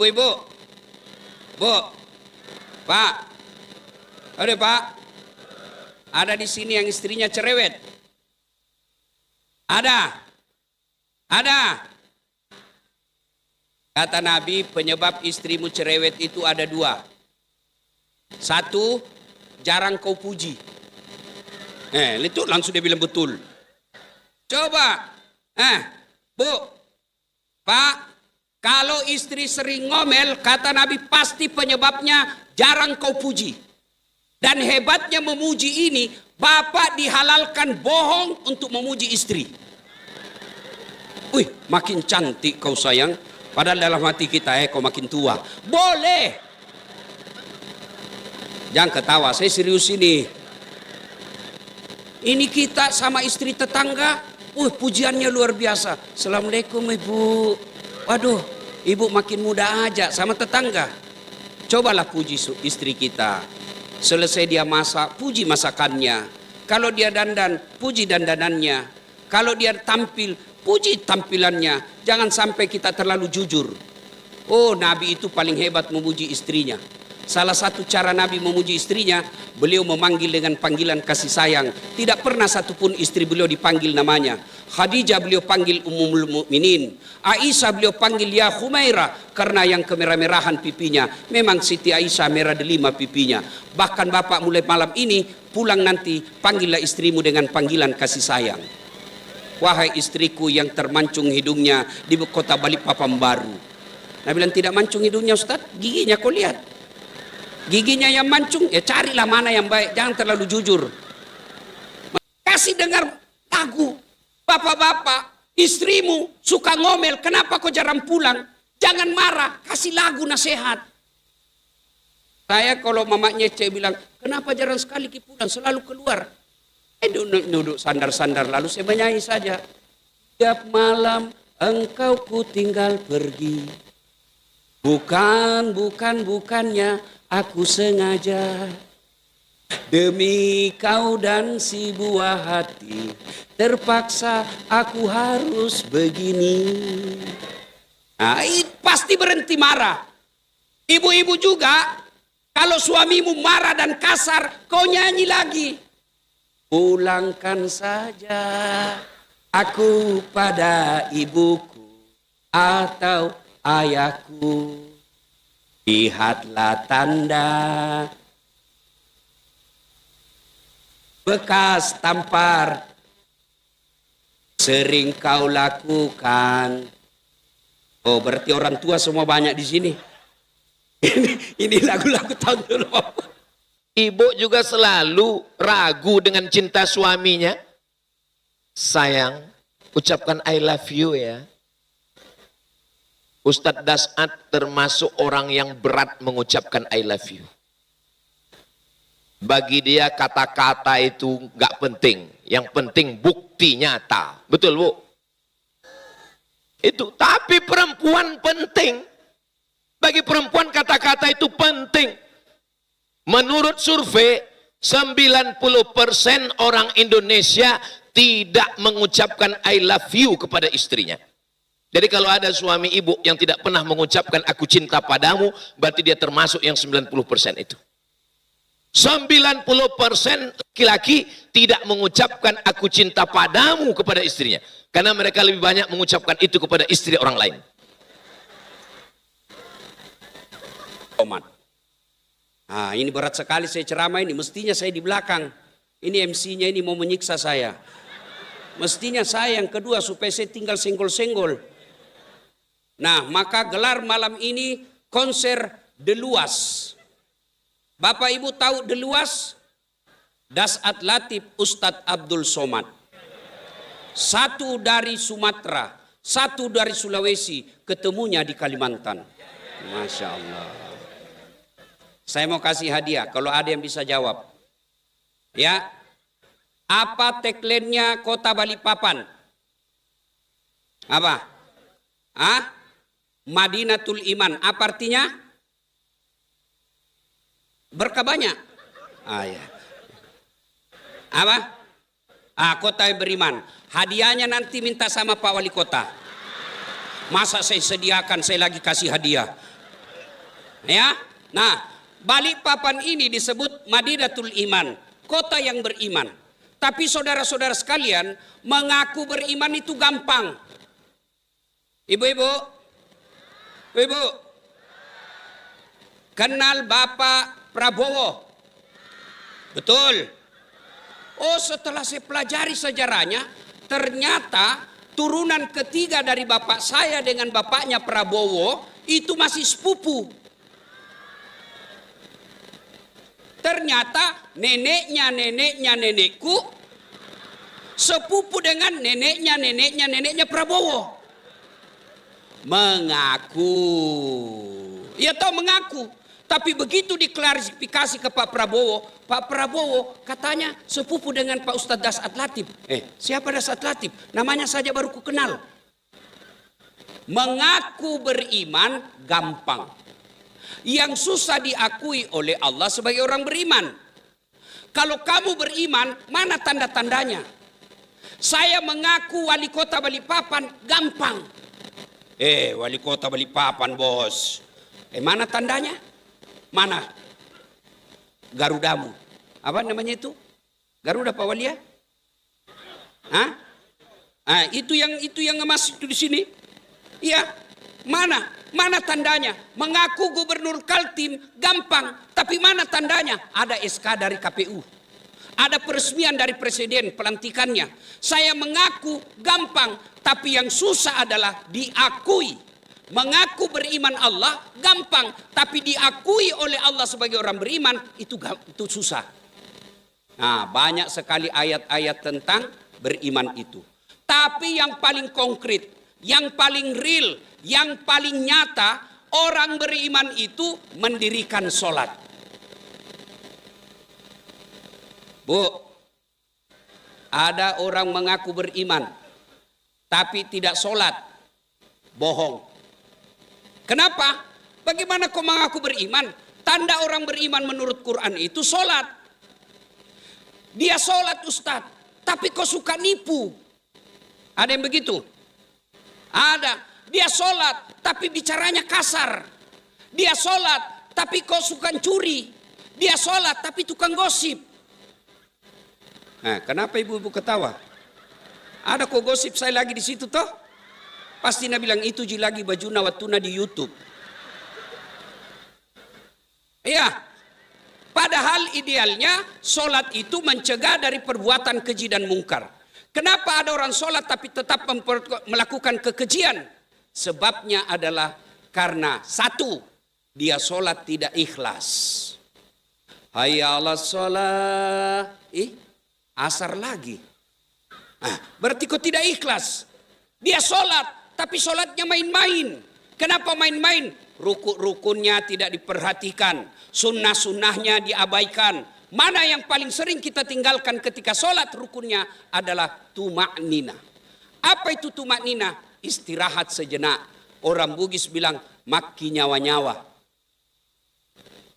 Ibu-ibu, Bu, Pak, ada Pak, ada di sini yang istrinya cerewet? Ada. Kata Nabi, penyebab istrimu cerewet itu ada dua. Satu, jarang kau puji. Itu langsung dia bilang betul. Coba, Bu, Pak, kalau istri sering ngomel, kata Nabi pasti penyebabnya jarang kau puji. Dan hebatnya memuji ini, bapak dihalalkan bohong untuk memuji istri. Wih, makin cantik kau sayang. Padahal dalam hati kita, kau makin tua. Boleh. Jangan ketawa, saya serius ini. Ini kita sama istri tetangga, pujiannya luar biasa. Assalamualaikum ibu. Waduh, ibu makin muda aja sama tetangga. Cobalah puji istri kita. Selesai dia masak, puji masakannya. Kalau dia dandan, puji dandanannya. Kalau dia tampil, puji tampilannya. Jangan sampai kita terlalu jujur. Oh, Nabi itu paling hebat memuji istrinya. Salah satu cara Nabi memuji istrinya, beliau memanggil dengan panggilan kasih sayang. Tidak pernah satupun istri beliau dipanggil namanya. Khadijah beliau panggil Ummul Mukminin. Aisyah beliau panggil ya Humaira, karena yang kemerah-merahan pipinya. Memang Siti Aisyah merah delima pipinya. Bahkan bapak mulai malam ini, pulang nanti, panggillah istrimu dengan panggilan kasih sayang. Wahai istriku yang termancung hidungnya di kota Balikpapan baru. Nabi bilang, tidak mancung hidungnya Ustaz, giginya kau lihat. Giginya yang mancung, ya carilah mana yang baik. Jangan terlalu jujur. Kasih dengar lagu. Bapak-bapak, istrimu suka ngomel, kenapa kau jarang pulang? Jangan marah, kasih lagu nasihat. Saya kalau mamanya cewek bilang, kenapa jarang sekali pulang, selalu keluar. Duduk sandar-sandar, lalu saya menyanyi saja. Tiap malam engkau ku tinggal pergi. Bukannya aku sengaja. Demi kau dan si buah hati, terpaksa aku harus begini. Nah, pasti berhenti marah. Ibu-ibu juga, kalau suamimu marah dan kasar, kau nyanyi lagi. Pulangkan saja aku pada ibuku atau ayahku. Lihatlah tanda bekas tampar sering kau lakukan. Oh, berarti orang tua semua banyak di sini. Ini lagu-lagu tahun dulu. Ibu juga selalu ragu dengan cinta suaminya. Sayang, ucapkan I love you ya. Ustadz Das'ad termasuk orang yang berat mengucapkan I love you. Bagi dia kata-kata itu gak penting. Yang penting bukti nyata. Betul Bu? Itu. Tapi perempuan penting. Bagi perempuan kata-kata itu penting. Menurut survei, 90% orang Indonesia tidak mengucapkan I love you kepada istrinya. Jadi kalau ada suami ibu yang tidak pernah mengucapkan aku cinta padamu, berarti dia termasuk yang 90% itu. 90% laki-laki tidak mengucapkan aku cinta padamu kepada istrinya. Karena mereka lebih banyak mengucapkan itu kepada istri orang lain. Nah, ini berat sekali saya ceramah ini. Mestinya saya di belakang. Ini MC-nya ini mau menyiksa saya. Mestinya saya yang kedua supaya saya tinggal senggol-senggol. Nah, maka gelar malam ini konser Deluas. Bapak Ibu tahu Deluas? Das'ad Latif Ustadz Abdul Somad. Satu dari Sumatera, satu dari Sulawesi, ketemunya di Kalimantan. Masya Allah. Saya mau kasih hadiah kalau ada yang bisa jawab. Ya. Apa tagline-nya Kota Balikpapan? Apa? Madinatul Iman. Apa artinya? Berkah banyak. Ya. Apa? Kota yang beriman. Hadiahnya nanti minta sama Pak Wali Kota. Masa saya sediakan, saya lagi kasih hadiah. Ya. Nah, Balikpapan ini disebut Madinatul Iman, kota yang beriman. Tapi saudara-saudara sekalian, mengaku beriman itu gampang. Ibu-ibu, ibu, kenal Bapak Prabowo? Betul. Oh, setelah saya pelajari sejarahnya, ternyata turunan ketiga dari bapak saya dengan bapaknya Prabowo itu masih sepupu. Ternyata neneknya sepupu dengan neneknya Prabowo. Mengaku. Ya tahu mengaku. Tapi begitu diklarifikasi ke Pak Prabowo katanya sepupu dengan Pak Ustadz Dasat Latif. Siapa Dasat Latif? Namanya saja baru ku kenal. Mengaku beriman gampang. Yang susah diakui oleh Allah sebagai orang beriman. Kalau kamu beriman, mana tanda-tandanya? Saya mengaku wali kota Balikpapan gampang. Wali kota Balikpapan bos. Mana tandanya? Mana? Garudamu. Apa namanya itu? Garuda Pak Walia? Hah? Itu yang ngemas itu di sini. Iya. Mana tandanya? Mengaku gubernur Kaltim gampang, tapi mana tandanya? Ada SK dari KPU. Ada peresmian dari presiden pelantikannya. Saya mengaku gampang, tapi yang susah adalah diakui. Mengaku beriman Allah gampang, tapi diakui oleh Allah sebagai orang beriman itu susah. Nah, banyak sekali ayat-ayat tentang beriman itu. Tapi yang paling konkret, yang paling real, yang paling nyata, orang beriman itu mendirikan sholat. Bu, ada orang mengaku beriman, tapi tidak sholat, bohong. Kenapa? Bagaimana kau mengaku beriman? Tanda orang beriman menurut Quran itu sholat. Dia sholat Ustadz, tapi kau suka nipu. Ada yang begitu? Ada. Dia sholat, tapi bicaranya kasar. Dia sholat, tapi kau suka curi. Dia sholat, tapi tukang gosip. Nah, kenapa ibu-ibu ketawa? Ada kok gosip saya lagi di situ toh? Pasti Nabi bilang itu lagi bajuna watuna di YouTube. Iya. Padahal idealnya sholat itu mencegah dari perbuatan keji dan mungkar. Kenapa ada orang sholat tapi tetap melakukan kekejian? Sebabnya adalah karena satu, dia sholat tidak ikhlas. Hayya 'alas sholat. Asar lagi. Berarti kau tidak ikhlas. Dia sholat. Tapi sholatnya main-main. Kenapa main-main? Rukun-rukunnya tidak diperhatikan. Sunnah-sunnahnya diabaikan. Mana yang paling sering kita tinggalkan ketika sholat? Rukunnya adalah tuma'nina. Apa itu tuma'nina? Istirahat sejenak. Orang Bugis bilang maki nyawa-nyawa.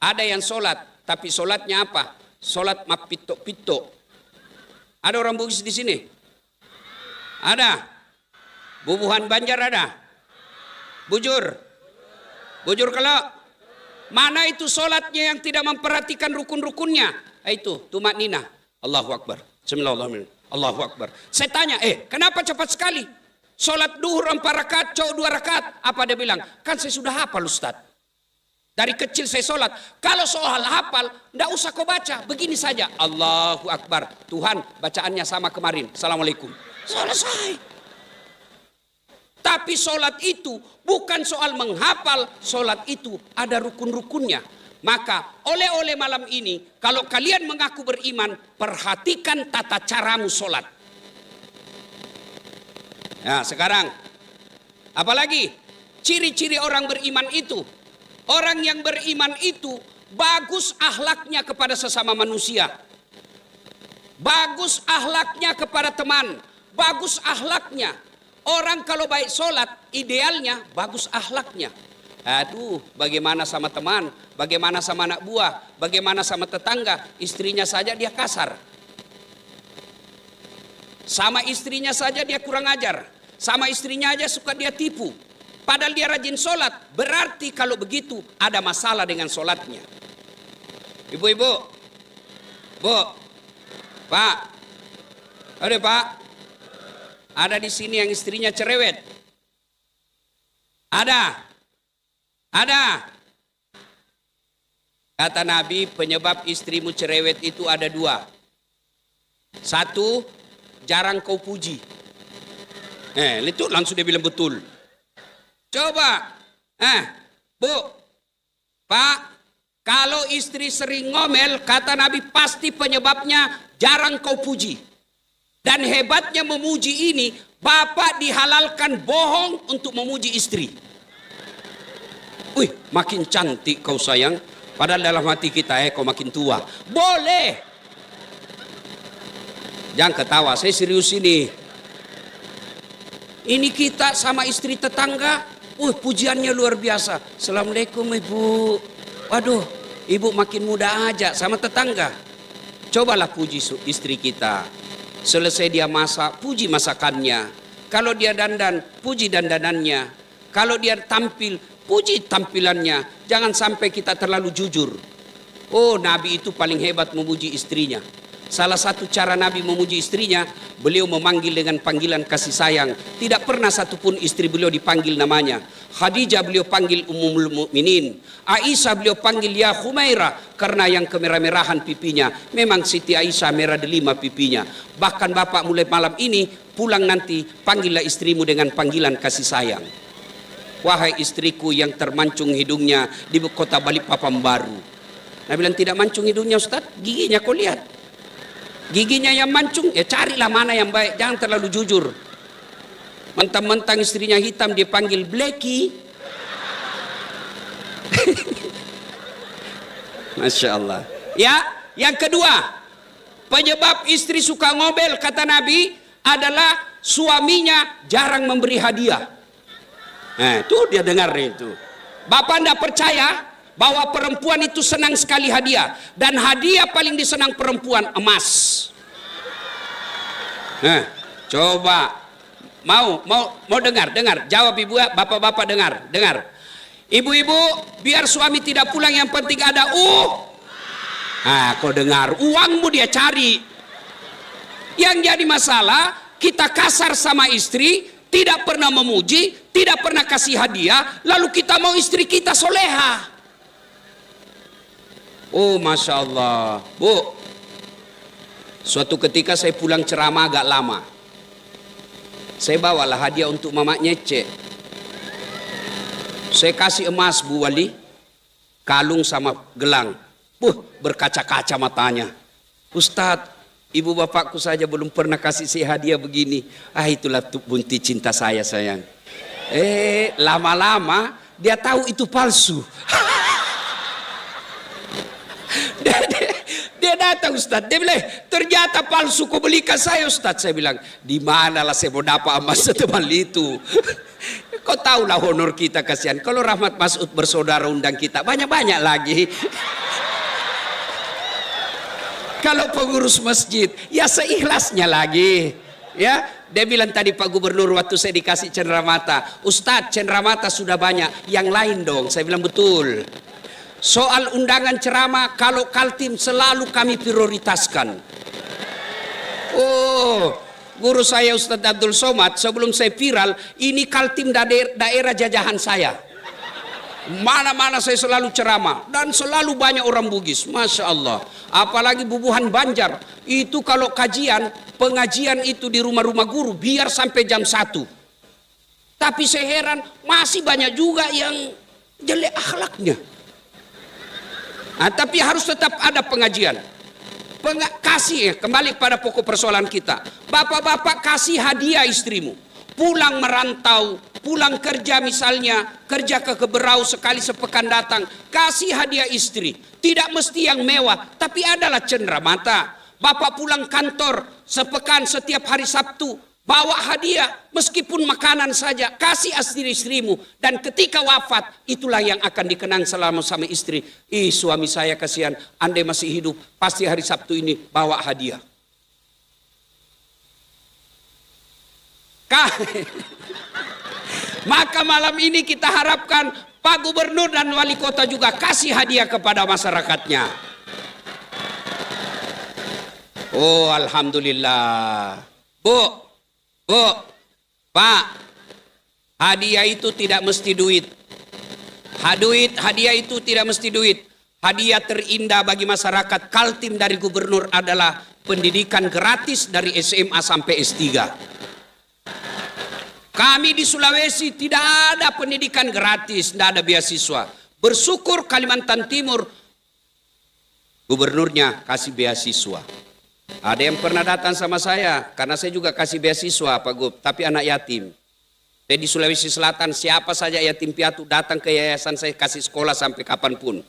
Ada yang sholat, tapi sholatnya apa? Sholat mapito-pito. Ada orang Bugis di sini? Ada. Bubuhan Banjar ada? Bujur kalau mana itu sholatnya yang tidak memperhatikan rukun-rukunnya? Itu tumak nina. Allahu Akbar. Bismillahirrahmanirrahim. Allahu Akbar. Saya tanya, kenapa cepat sekali? Sholat duhur 4 rakaat, cowok 2 rakaat. Apa dia bilang? Kan saya sudah hafal Ustaz. Dari kecil saya sholat. Kalau soal hafal, tidak usah kau baca. Begini saja. Allahu Akbar. Tuhan, bacaannya sama kemarin. Assalamualaikum. Selesai. Tapi sholat itu bukan soal menghafal, sholat itu ada rukun-rukunnya. Maka oleh malam ini, kalau kalian mengaku beriman, perhatikan tata caramu sholat. Nah sekarang, apalagi ciri-ciri orang beriman itu? Orang yang beriman itu bagus akhlaknya kepada sesama manusia. Bagus akhlaknya kepada teman. Bagus akhlaknya. Orang kalau baik sholat, idealnya bagus akhlaknya. Aduh, bagaimana sama teman, bagaimana sama anak buah, bagaimana sama tetangga, istrinya saja dia kasar. Sama istrinya saja dia kurang ajar. Sama istrinya aja suka dia tipu. padahal dia rajin sholat. Berarti kalau begitu ada masalah dengan sholatnya. Ibu-ibu, Bu, Pak, ada Pak, ada di sini yang istrinya cerewet? Ada. Kata Nabi, penyebab istrimu cerewet itu ada 2. Satu, jarang kau puji. Itu langsung dia bilang betul. Coba, Bu, Pak, kalau istri sering ngomel, kata Nabi pasti penyebabnya jarang kau puji. Dan hebatnya memuji ini, bapak dihalalkan bohong untuk memuji istri. Wih, makin cantik kau sayang. Padahal dalam hati kita, kau makin tua. Boleh. Jangan ketawa, saya serius ini. Ini kita sama istri tetangga, pujiannya luar biasa. Assalamualaikum ibu. Waduh, ibu makin muda aja sama tetangga. Cobalah puji istri kita. Selesai dia masak, puji masakannya. Kalau dia dandan, puji dandanannya. Kalau dia tampil, puji tampilannya. Jangan sampai kita terlalu jujur. Oh, Nabi itu paling hebat memuji istrinya. Salah satu cara Nabi memuji istrinya, beliau memanggil dengan panggilan kasih sayang. Tidak pernah satupun istri beliau dipanggil namanya. Khadijah beliau panggil Ummul Mukminin. Aisyah beliau panggil ya Humairah, karena yang kemerah-merahan pipinya. Memang Siti Aisyah merah delima pipinya. Bahkan bapak mulai malam ini pulang nanti, panggillah istrimu dengan panggilan kasih sayang. Wahai istriku yang termancung hidungnya di kota Balikpapan baru. Nabi bilang, tidak mancung hidungnya Ustaz, giginya kau lihat. Giginya yang mancung, ya carilah mana yang baik. Jangan terlalu jujur. Mentang-mentang istrinya hitam dia panggil Blacky. Masya Allah. Ya, yang kedua, penyebab istri suka ngobel kata Nabi adalah suaminya jarang memberi hadiah. Itu dia dengar itu. Bapak tidak percaya bahwa perempuan itu senang sekali hadiah, dan hadiah paling disenang perempuan emas. Coba mau dengar, jawab ibu, bapak-bapak dengar. Ibu-ibu, biar suami tidak pulang yang penting ada kau dengar, uangmu dia cari. Yang jadi masalah, kita kasar sama istri, tidak pernah memuji, tidak pernah kasih hadiah, lalu kita mau istri kita soleha. Oh, Masya Allah. Bu, suatu ketika saya pulang ceramah agak lama. Saya bawalah hadiah untuk Mama Nyece. Saya kasih emas Bu Wali, kalung sama gelang. Berkaca-kaca matanya. Ustadz, ibu bapakku saja belum pernah kasih saya hadiah begini. Itulah bunti cinta saya sayang. Lama-lama dia tahu itu palsu. Dia datang Ustaz, dia bilang, ternyata palsu, kau belikan saya Ustaz. Saya bilang, di manalah saya mau dapat emas setebal itu. Kau tahulah honor kita, kasihan. Kalau Rahmat Masud bersaudara undang kita, banyak-banyak lagi. Kalau pengurus masjid, ya seikhlasnya lagi. Ya, dia bilang tadi Pak Gubernur waktu saya dikasih cenderamata, Ustaz cenderamata sudah banyak, yang lain dong. Saya bilang betul. Soal undangan ceramah, kalau Kaltim selalu kami prioritaskan. Oh, guru saya Ustadz Abdul Somad, sebelum saya viral, ini Kaltim daerah jajahan saya. Mana-mana saya selalu ceramah, dan selalu banyak orang Bugis, Masya Allah. Apalagi Bubuhan Banjar, itu kalau pengajian itu di rumah-rumah guru, biar sampai jam 1. Tapi saya heran, masih banyak juga yang jelek akhlaknya. Tapi harus tetap ada pengajian. Kasih, kembali pada pokok persoalan kita. Bapak-bapak kasih hadiah istrimu. Pulang merantau, pulang kerja misalnya, kerja ke Berau sekali sepekan datang, kasih hadiah istri. Tidak mesti yang mewah, tapi adalah cenderamata. Bapak pulang kantor sepekan setiap hari Sabtu, bawa hadiah, meskipun makanan saja, kasih istri-istrimu. Dan ketika wafat, itulah yang akan dikenang selama sama istri. Suami saya kasihan, andai masih hidup, pasti hari Sabtu ini bawa hadiah. Maka malam ini kita harapkan Pak Gubernur dan Wali Kota juga kasih hadiah kepada masyarakatnya. Oh, alhamdulillah. Bu, Pak, hadiah itu tidak mesti duit. Hadiah itu tidak mesti duit. Hadiah terindah bagi masyarakat Kaltim dari Gubernur adalah pendidikan gratis dari SMA sampai S3. Kami di Sulawesi tidak ada pendidikan gratis, tidak ada beasiswa. Bersyukur Kalimantan Timur, gubernurnya kasih beasiswa. Ada yang pernah datang sama saya, karena saya juga kasih beasiswa Pak Gub, tapi anak yatim. Saya di Sulawesi Selatan, siapa saja yatim piatu datang ke yayasan saya kasih sekolah sampai kapanpun.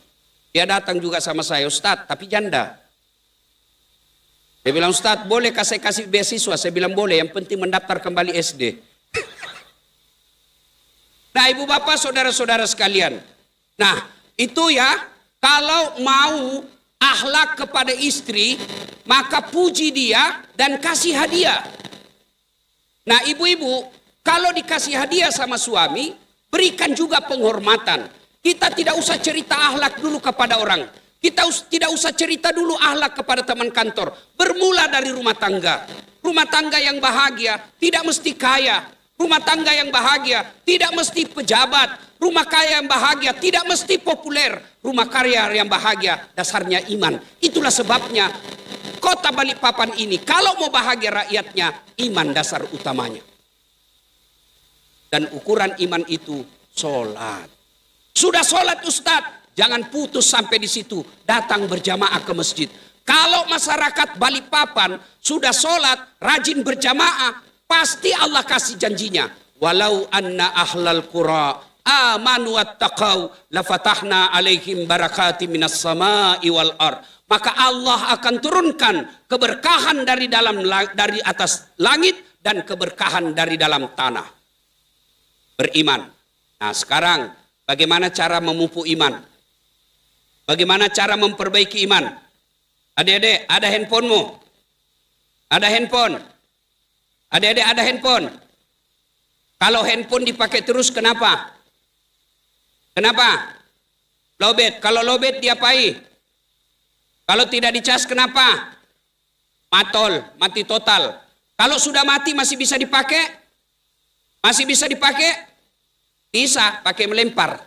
Dia datang juga sama saya, Ustadz, tapi janda. Dia bilang, Ustadz, boleh saya kasih beasiswa? Saya bilang, boleh, yang penting mendaftar kembali SD. Nah, ibu bapak, saudara-saudara sekalian. Nah, itu ya, kalau mau akhlak kepada istri, maka puji dia dan kasih hadiah. Nah, ibu-ibu, kalau dikasih hadiah sama suami, berikan juga penghormatan. Kita tidak usah cerita akhlak dulu kepada orang. Kita tidak usah cerita dulu akhlak kepada teman kantor. Bermula dari rumah tangga. Rumah tangga yang bahagia tidak mesti kaya. Rumah tangga yang bahagia tidak mesti pejabat. Rumah kaya yang bahagia tidak mesti populer. Rumah kaya yang bahagia dasarnya iman. Itulah sebabnya kota Balikpapan ini kalau mau bahagia rakyatnya, iman dasar utamanya. Dan ukuran iman itu sholat. Sudah sholat Ustadz, jangan putus sampai di situ. Datang berjamaah ke masjid. Kalau masyarakat Balikpapan sudah sholat, rajin berjamaah, pasti Allah kasih janjinya. Walau anna ahlal qura amanu wattaqau lafatahna alaihim barakati minas sama'i wal ar. Maka Allah akan turunkan keberkahan dari atas langit dan keberkahan dari dalam tanah. Beriman. Nah, sekarang bagaimana cara memupuk iman? Bagaimana cara memperbaiki iman? Adik-adik, ada handphonemu? Ada handphone? Adik-adik, ada handphone? Kalau handphone dipakai terus, kenapa? Kenapa? Lowbat. Kalau lowbat diapai? Kalau tidak dicas, kenapa? Matol, mati total. Kalau sudah mati masih bisa dipakai? Masih bisa dipakai? Bisa, pakai melempar.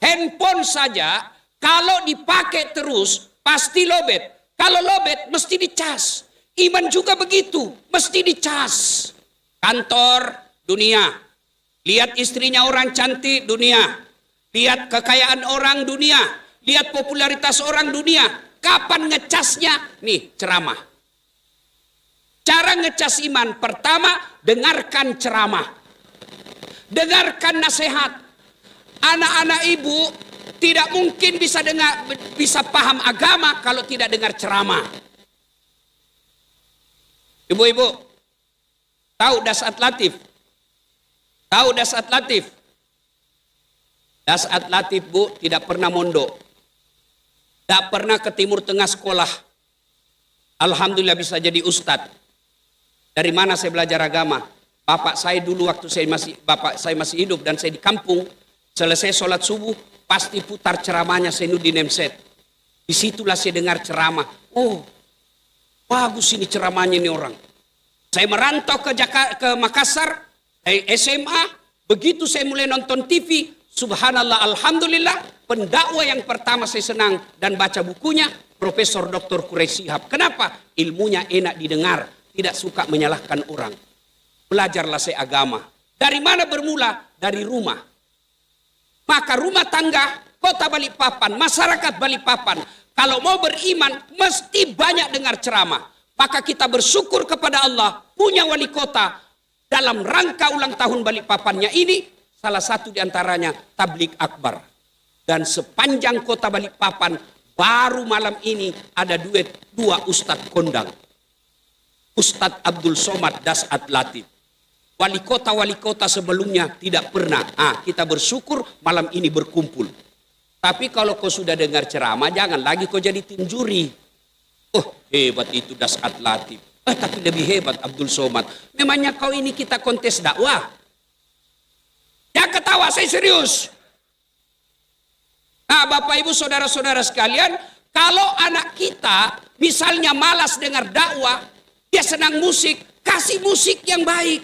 Handphone saja, kalau dipakai terus, pasti lowbat. Kalau lowbat, mesti dicas. Iman juga begitu, mesti dicas. Kantor, dunia. Lihat istrinya orang cantik, dunia. Lihat kekayaan orang, dunia. Lihat popularitas orang, dunia. Kapan ngecasnya? Nih, ceramah. Cara ngecas iman, pertama, dengarkan ceramah. Dengarkan nasihat. Anak-anak ibu tidak mungkin bisa paham agama kalau tidak dengar ceramah. Ibu-ibu, tahu Dasat Latif? Tahu Dasat Latif? Dasat Latif, Bu, tidak pernah mondok. Tidak pernah ke Timur Tengah sekolah. Alhamdulillah bisa jadi ustadz. Dari mana saya belajar agama? Bapak saya dulu waktu bapak saya masih hidup dan saya di kampung, selesai sholat subuh, pasti putar ceramahnya Sainuddin Nemset. Disitulah saya dengar ceramah. Oh, bagus ini ceramahnya ini orang. Saya merantau ke Makassar, SMA, begitu saya mulai nonton TV, subhanallah, alhamdulillah, pendakwa yang pertama saya senang dan baca bukunya, Profesor Dr. Quraisy Shihab. Kenapa? Ilmunya enak didengar, tidak suka menyalahkan orang. Belajarlah saya agama. Dari mana bermula? Dari rumah. Maka rumah tangga, kota Balikpapan, masyarakat Balikpapan, kalau mau beriman, mesti banyak dengar ceramah. Maka kita bersyukur kepada Allah, punya wali kota, dalam rangka ulang tahun Balikpapannya ini, salah satu diantaranya tablik akbar. Dan sepanjang kota Balikpapan, baru malam ini ada dua ustadz kondang. Ustadz Abdul Somad Dasat Latif. Wali kota sebelumnya tidak pernah. Kita bersyukur malam ini berkumpul. Tapi kalau kau sudah dengar ceramah, jangan lagi kau jadi tim juri. Oh, hebat itu Dasat Latif. Tapi lebih hebat Abdul Somad. Memangnya kau ini kita kontes dakwah? ketawa, saya serius. Nah, Bapak Ibu saudara-saudara sekalian, kalau anak kita misalnya malas dengar dakwah, dia senang musik, kasih musik yang baik.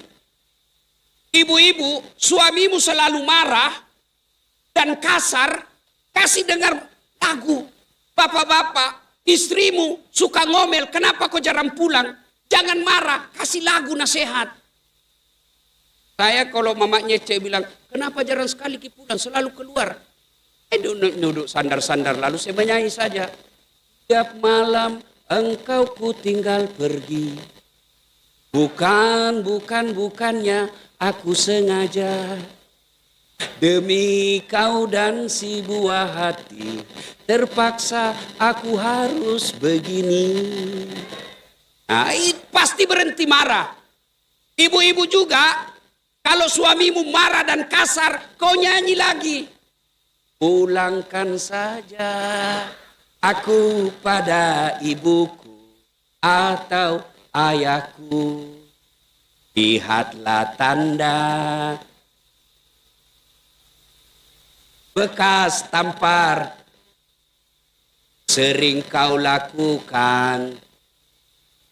Ibu-ibu, suamimu selalu marah dan kasar, kasih dengar lagu. Bapak-bapak, istrimu suka ngomel, kenapa kau jarang pulang? Jangan marah, kasih lagu nasihat. Saya kalau mamanya cek bilang, kenapa jarang sekali pulang, selalu keluar. Duduk sandar-sandar, lalu saya menyanyi saja. Tiap malam engkau ku tinggal pergi. Bukannya aku sengaja. Demi kau dan si buah hati, terpaksa aku harus begini. Nah, pasti berhenti marah. Ibu-ibu juga, kalau suamimu marah dan kasar, kau nyanyi lagi. Pulangkan saja aku pada ibuku atau ayahku. Lihatlah tanda bekas tampar sering kau lakukan.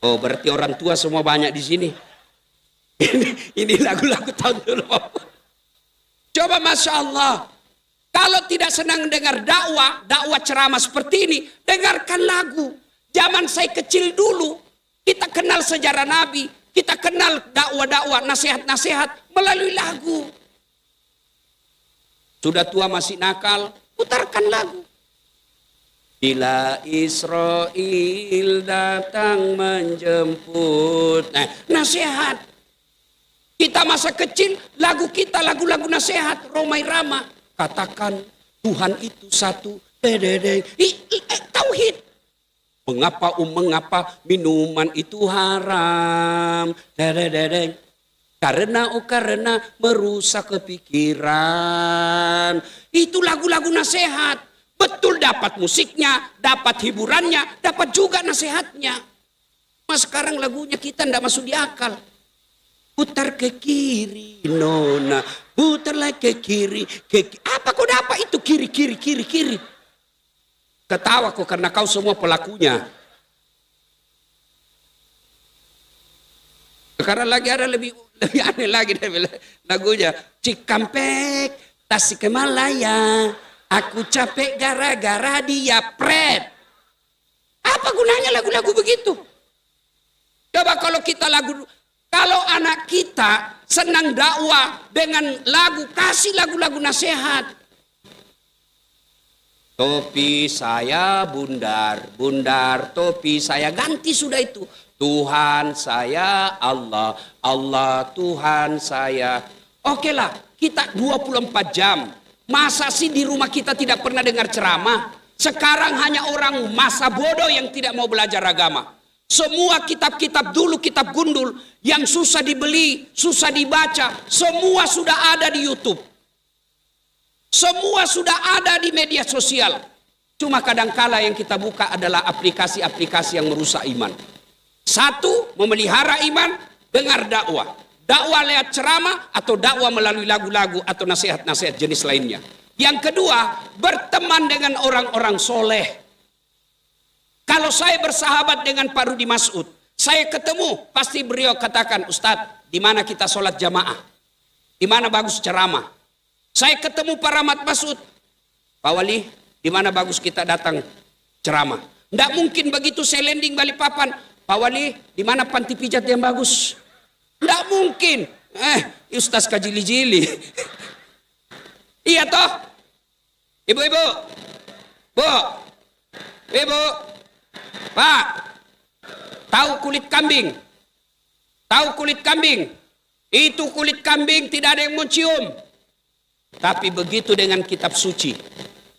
Oh, berarti orang tua semua banyak di sini. Ini lagu-lagu tahun dulu. Coba Masya Allah. Kalau tidak senang dengar dakwah ceramah seperti ini, dengarkan lagu. Zaman saya kecil dulu, kita kenal sejarah Nabi, kita kenal dakwah-dakwah, nasihat-nasihat melalui lagu. Sudah tua masih nakal, putarkan lagu. Bila Israel datang menjemput. Nah, nasihat. Kita masa kecil, lagu kita lagu-lagu nasihat, Romai Rama. Katakan Tuhan itu satu. Tauhid. Mengapa minuman itu haram? Karena merusak kepikiran. Itu lagu-lagu nasihat. Betul, dapat musiknya, dapat hiburannya, dapat juga nasihatnya. Mas sekarang lagunya kita tidak masuk di akal. Putar ke kiri, nona. Putarlah ke kiri. Apa kau dapat itu kiri. Ketawa kau karena kau semua pelakunya. Sekarang lagi ada lebih aneh lagi lagunya. Cikampek, Tasikmalaya. Aku capek gara-gara dia pret. Apa gunanya lagu-lagu begitu? Coba kalau kita kalau anak kita senang dakwah dengan lagu, kasih lagu-lagu nasihat. Topi saya bundar topi saya, ganti sudah itu. Tuhan saya Allah, Allah Tuhan saya. Oke lah, kita 24 jam. Masa sih di rumah kita tidak pernah dengar ceramah? Sekarang hanya orang masa bodoh yang tidak mau belajar agama. Semua kitab-kitab dulu, kitab gundul yang susah dibeli, susah dibaca, semua sudah ada di YouTube. Semua sudah ada di media sosial. Cuma kadangkala yang kita buka adalah aplikasi-aplikasi yang merusak iman. Satu, memelihara iman, dengar dakwah. Dakwah lewat ceramah atau dakwah melalui lagu-lagu atau nasihat-nasihat jenis lainnya. Yang kedua, berteman dengan orang-orang soleh. Kalau saya bersahabat dengan Pak Rudi Mas'ud, saya ketemu, pasti beliau katakan, Ustadz, di mana kita sholat jamaah? Di mana bagus ceramah? Saya ketemu Pak Rahmat Mas'ud, Pak Wali, di mana bagus kita datang ceramah? Tidak mungkin begitu saya landing Balikpapan, Pak Wali, di mana panti pijat yang bagus? Tidak mungkin. Ustaz kajili-jili. Iya toh? Ibu-ibu. Bu. Ibu. Pak. Tahu kulit kambing? Tahu kulit kambing? Itu kulit kambing tidak ada yang mau cium. Tapi begitu dengan kitab suci.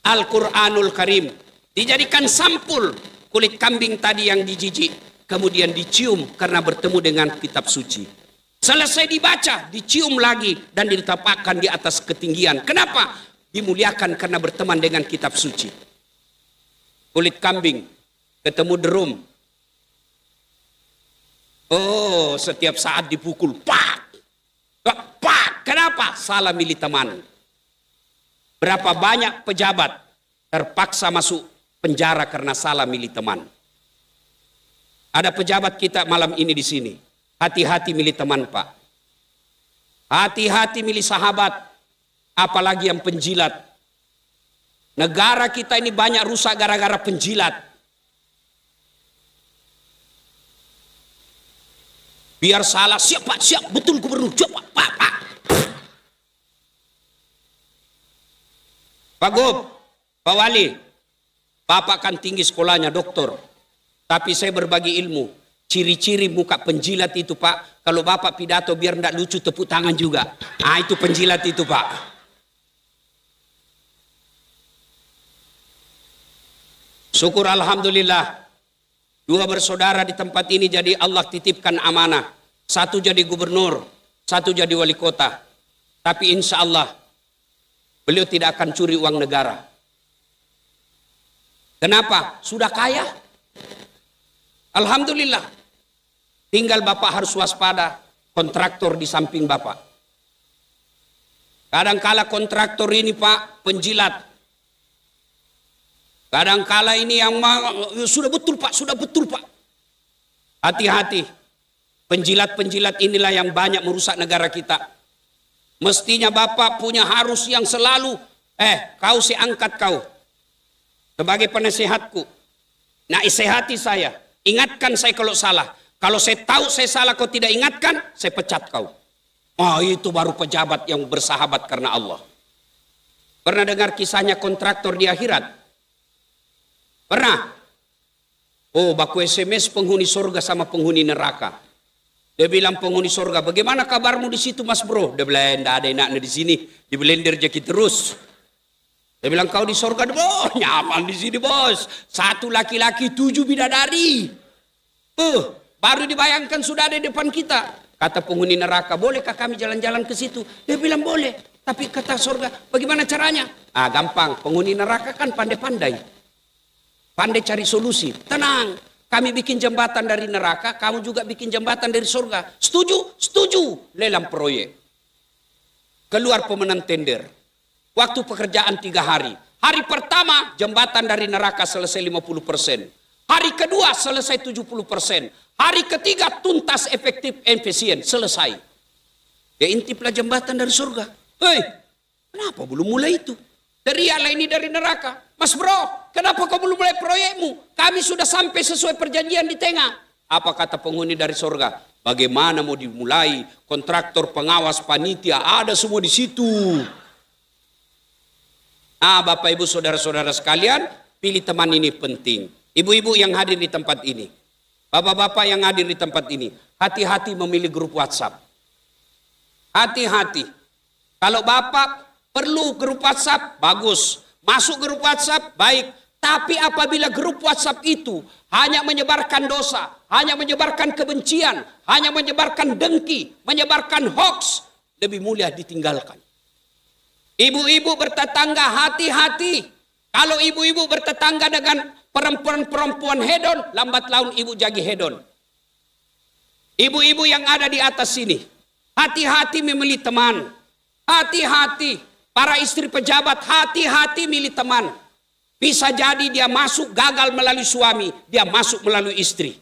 Al-Quranul Karim. Dijadikan sampul kulit kambing tadi yang dijijik. Kemudian dicium karena bertemu dengan kitab suci. Selesai dibaca, dicium lagi dan diletakkan di atas ketinggian. Kenapa? Dimuliakan karena berteman dengan kitab suci. Kulit kambing, ketemu derum. Oh, setiap saat dipukul, pak, pak. Kenapa? Salah milih teman. Berapa banyak pejabat terpaksa masuk penjara karena salah milih teman. Ada pejabat kita malam ini di sini. Hati-hati milih teman, Pak. Hati-hati milih sahabat, apalagi yang penjilat. Negara kita ini banyak rusak gara-gara penjilat. Biar salah, siap Pak, siap, betul gubernur, coba Pak. Pak Gub, Pak Wali, Bapak kan tinggi sekolahnya, doktor. Tapi saya berbagi ilmu. Ciri-ciri muka penjilat itu, Pak. Kalau Bapak pidato biar tidak lucu, tepuk tangan juga. Ah, itu penjilat itu, Pak. Syukur Alhamdulillah. 2 bersaudara di tempat ini jadi Allah titipkan amanah. 1 jadi gubernur, 1 jadi wali kota. Tapi insya Allah, beliau tidak akan curi uang negara. Kenapa? Sudah kaya. Alhamdulillah. Tinggal Bapak harus waspada kontraktor di samping Bapak. Kadangkala kontraktor ini Pak penjilat. Kadangkala ini yang sudah betul Pak. Hati-hati. Penjilat-penjilat inilah yang banyak merusak negara kita. Mestinya Bapak punya harus yang selalu, kau saya angkat kau. Sebagai penasehatku. Nah, isehati saya. Ingatkan saya kalau salah. Kalau saya tahu saya salah kau tidak ingatkan, saya pecat kau. Oh, itu baru pejabat yang bersahabat karena Allah. Pernah dengar kisahnya kontraktor di akhirat? Pernah? Oh, baku SMS penghuni surga sama penghuni neraka. Dia bilang penghuni surga, bagaimana kabarmu di situ Mas Bro? Dia bilang, tidak ada enaknya di sini, di blender jaki terus. Dia bilang, kau di surga, oh nyaman di sini bos. 1 laki-laki 7 bidadari. Baru dibayangkan sudah ada di depan kita. Kata penghuni neraka, bolehkah kami jalan-jalan ke situ? Dia bilang boleh. Tapi kata surga, bagaimana caranya? Ah, gampang, penghuni neraka kan pandai-pandai. Pandai cari solusi. Tenang. Kami bikin jembatan dari neraka, kamu juga bikin jembatan dari surga. Setuju? Setuju. Lelang proyek. Keluar pemenang tender. Waktu pekerjaan 3 hari. Hari pertama jembatan dari neraka selesai 50%. Hari kedua selesai 70%. Hari ketiga tuntas efektif efisien. Selesai. Ya intiplah jembatan dari surga. Hei, kenapa belum mulai itu? Teriaklah ini dari neraka. Mas Bro, kenapa kau belum mulai proyekmu? Kami sudah sampai sesuai perjanjian di tengah. Apa kata penghuni dari surga? Bagaimana mau dimulai? Kontraktor, pengawas, panitia, ada semua di situ. Ah, Bapak Ibu saudara-saudara sekalian, pilih teman ini penting. Ibu-ibu yang hadir di tempat ini. Bapak-bapak yang hadir di tempat ini. Hati-hati memilih grup WhatsApp. Hati-hati. Kalau Bapak perlu grup WhatsApp, bagus. Masuk grup WhatsApp, baik. Tapi apabila grup WhatsApp itu hanya menyebarkan dosa, hanya menyebarkan kebencian, hanya menyebarkan dengki, menyebarkan hoax, lebih mulia ditinggalkan. Ibu-ibu bertetangga, hati-hati. Kalau ibu-ibu bertetangga dengan perempuan-perempuan hedon, lambat laun ibu jadi hedon. Ibu-ibu yang ada di atas sini, hati-hati memilih teman. Hati-hati. Para istri pejabat, hati-hati milih teman. Bisa jadi dia masuk gagal melalui suami, dia masuk melalui istri.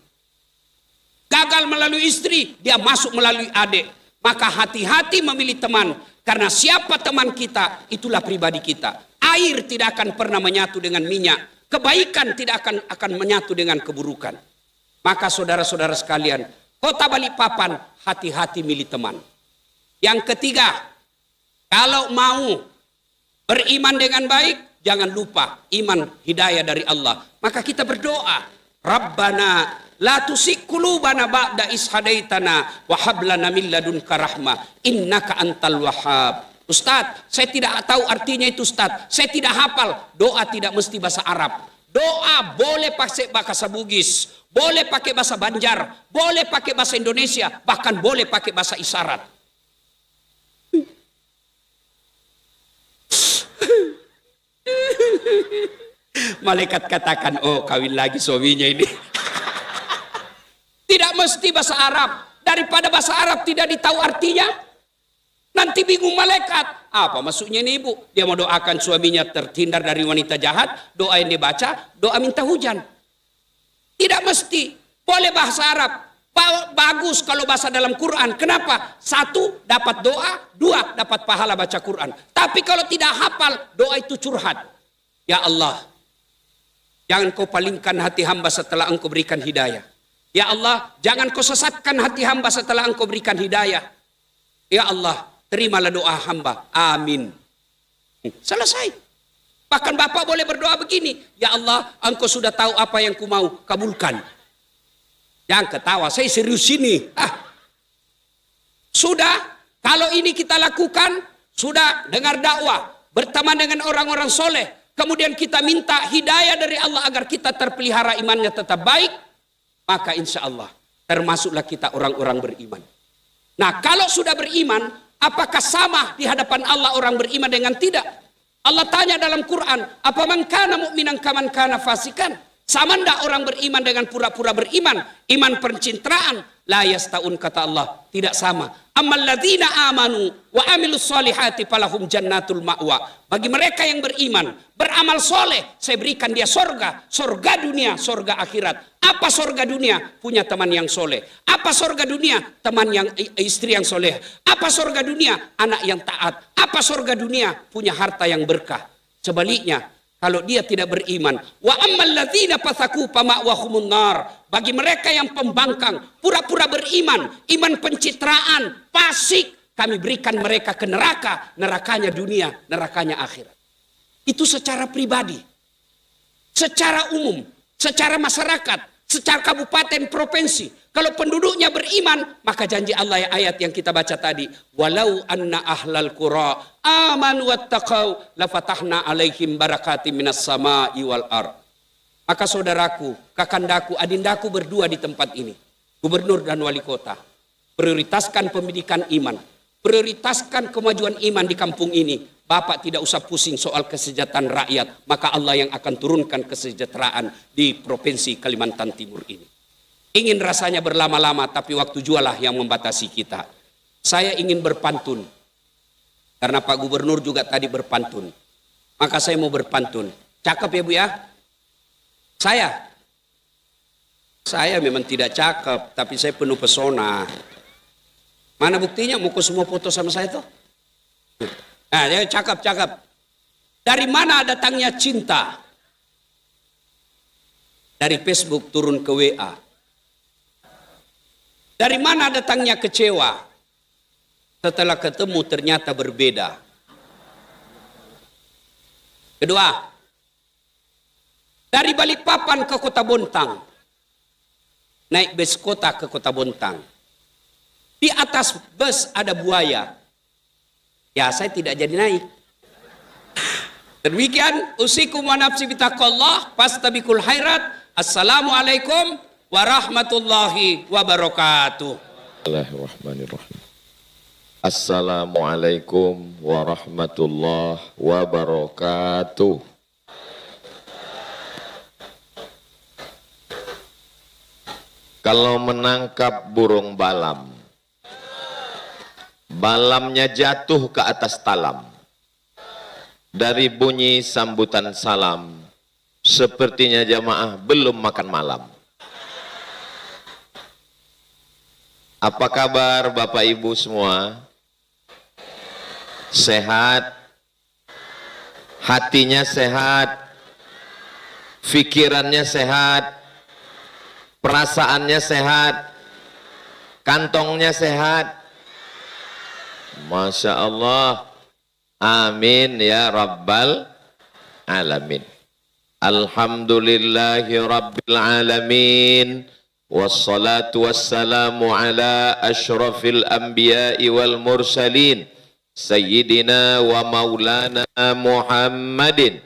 Gagal melalui istri, dia masuk melalui adik. Maka hati-hati memilih teman. Karena siapa teman kita, itulah pribadi kita. Air tidak akan pernah menyatu dengan minyak. Kebaikan tidak akan menyatu dengan keburukan. Maka saudara-saudara sekalian, Kota Balikpapan, hati-hati milih teman. Yang ketiga, kalau mau beriman dengan baik, jangan lupa iman hidayah dari Allah. Maka kita berdoa, Rabbana la tusik qulubana ba'da is hadaitana wa hab lana min ladunka rahmah innaka antal wahhab. Ustaz, saya tidak tahu artinya itu Ustaz. Saya tidak hafal. Doa tidak mesti bahasa Arab. Doa boleh pakai bahasa Bugis, boleh pakai bahasa Banjar, boleh pakai bahasa Indonesia, bahkan boleh pakai bahasa isyarat. Malaikat katakan, oh kawin lagi suaminya ini. Tidak mesti bahasa Arab. Daripada bahasa Arab tidak ditahu artinya, Nanti bingung malaikat. Apa maksudnya ini ibu? Dia mau doakan suaminya terhindar dari wanita jahat. Doa yang dibaca, doa minta hujan. Tidak mesti. Boleh bahasa Arab. Bagus kalau bahasa dalam Quran. Kenapa? 1, dapat doa. 2, dapat pahala baca Quran. Tapi kalau tidak hafal, doa itu curhat. Ya Allah, jangan kau palingkan hati hamba setelah engkau berikan hidayah. Ya Allah, jangan kau sesatkan hati hamba setelah engkau berikan hidayah. Ya Allah, terimalah doa hamba. Amin. Selesai. Bahkan bapak boleh berdoa begini. Ya Allah, engkau sudah tahu apa yang ku mau. Kabulkan. Jangan ketawa, saya serius ini. Sudah, kalau ini kita lakukan, sudah dengar dakwah, berteman dengan orang-orang soleh, kemudian kita minta hidayah dari Allah agar kita terpelihara imannya tetap baik, maka insya Allah termasuklah kita orang-orang beriman. Nah, kalau sudah beriman, apakah sama di hadapan Allah orang beriman dengan tidak? Allah tanya dalam Quran, apa man kana mu'minan kaman kana fasikan? Sama ndak orang beriman dengan pura-pura beriman? Iman pencitraan. La yastaun kata Allah. Tidak sama. Ammal ladzina amanu wa amilus solihati falahum jannatul ma'wa. Bagi mereka yang beriman, beramal soleh, saya berikan dia sorga. Sorga dunia, sorga akhirat. Apa sorga dunia? Punya teman yang soleh. Apa sorga dunia? Teman yang istri yang soleh. Apa sorga dunia? Anak yang taat. Apa sorga dunia? Punya harta yang berkah. Sebaliknya, kalau dia tidak beriman, wa ammal ladzina fasaku fama'wahumun nar. Bagi mereka yang pembangkang, pura-pura beriman, iman pencitraan, fasik, kami berikan mereka ke neraka, nerakanya dunia, nerakanya akhirat. Itu secara pribadi, secara umum, secara masyarakat, secara kabupaten, provinsi. Kalau penduduknya beriman, maka janji Allah ya ayat yang kita baca tadi, walau anna ahlal qura amanu wattaqau lafatahna alaihim barakatim minas sama'i wal ard. Maka saudaraku, kakandaku, adindaku berdua di tempat ini, gubernur dan wali kota, prioritaskan pendidikan iman, prioritaskan kemajuan iman di kampung ini. Bapak tidak usah pusing soal kesejahteraan rakyat, maka Allah yang akan turunkan kesejahteraan di provinsi Kalimantan Timur ini. Ingin rasanya berlama-lama, tapi waktu jualah yang membatasi kita. Saya ingin berpantun, karena Pak Gubernur juga tadi berpantun. Maka saya mau berpantun. Cakep ya Bu ya? Saya memang tidak cakep, tapi saya penuh pesona. Mana buktinya? Mau semua foto sama saya tuh? Nah, ya cakep. Dari mana datangnya cinta? Dari Facebook turun ke WA. Dari mana datangnya kecewa? Setelah ketemu ternyata berbeda. Kedua, dari Balikpapan ke Kota Bontang. Naik bus kota ke Kota Bontang. Di atas bus ada buaya. Ya, saya tidak jadi naik. Demikian, usikum wa nafsi bitaqallah, fastabiqul khairat. Assalamualaikum warahmatullahi wabarakatuh. Bismillahirrahmanirrahim. Assalamualaikum warahmatullahi wabarakatuh. Kalau menangkap burung balam, balamnya jatuh ke atas talam. Dari bunyi sambutan salam, sepertinya jamaah belum makan malam. Apa kabar Bapak Ibu semua? Sehat? Hatinya sehat? Pikirannya sehat? Perasaannya sehat? Kantongnya sehat? Masya Allah. Amin ya Rabbal Alamin. Alhamdulillahi Rabbil Alamin. Wassalatu wassalamu ala ashrafil anbiya'i wal mursalin. Sayyidina wa maulana Muhammadin.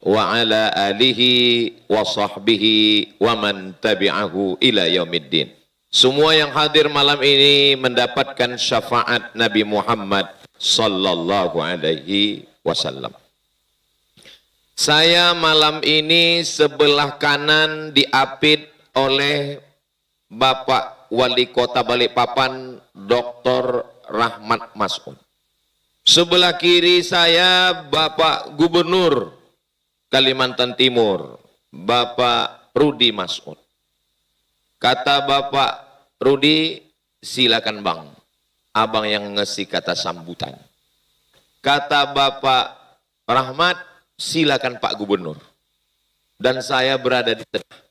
Wa ala alihi wa sahbihi wa man tabi'ahu ila yaumiddin. Semua yang hadir malam ini mendapatkan syafaat Nabi Muhammad sallallahu alaihi wasallam. Saya malam ini sebelah kanan diapit oleh Bapak Wali Kota Balikpapan Dr. Rahmat Mas'ud. Sebelah kiri saya Bapak Gubernur Kalimantan Timur, Bapak Rudi Masud. Kata Bapak Rudi, silakan Bang. Abang yang ngasih kata sambutan. Kata Bapak Rahmat, silakan Pak Gubernur. Dan saya berada di tengah.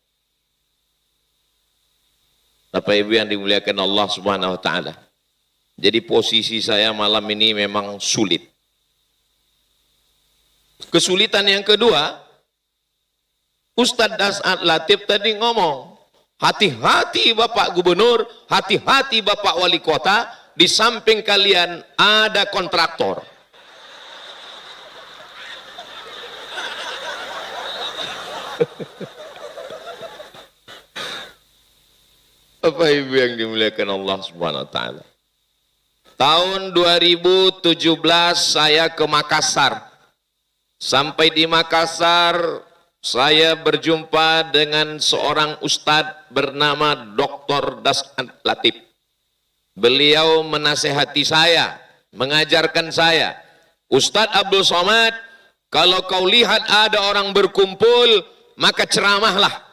Bapak Ibu yang dimuliakan Allah Subhanahu wa taala. Jadi posisi saya malam ini memang sulit. Kesulitan yang kedua, Ustadz Das'ad Latif tadi ngomong, hati-hati Bapak Gubernur, hati-hati Bapak Wali Kota, di samping kalian ada kontraktor. Bapak Ibu yang dimuliakan Allah Subhanahu wa taala. Tahun 2017 saya ke Makassar. Sampai di Makassar saya berjumpa dengan seorang ustadz bernama Dr. Das'ad Latif. Beliau menasehati saya, mengajarkan saya, Ustadz Abdul Somad, kalau kau lihat ada orang berkumpul, maka ceramahlah.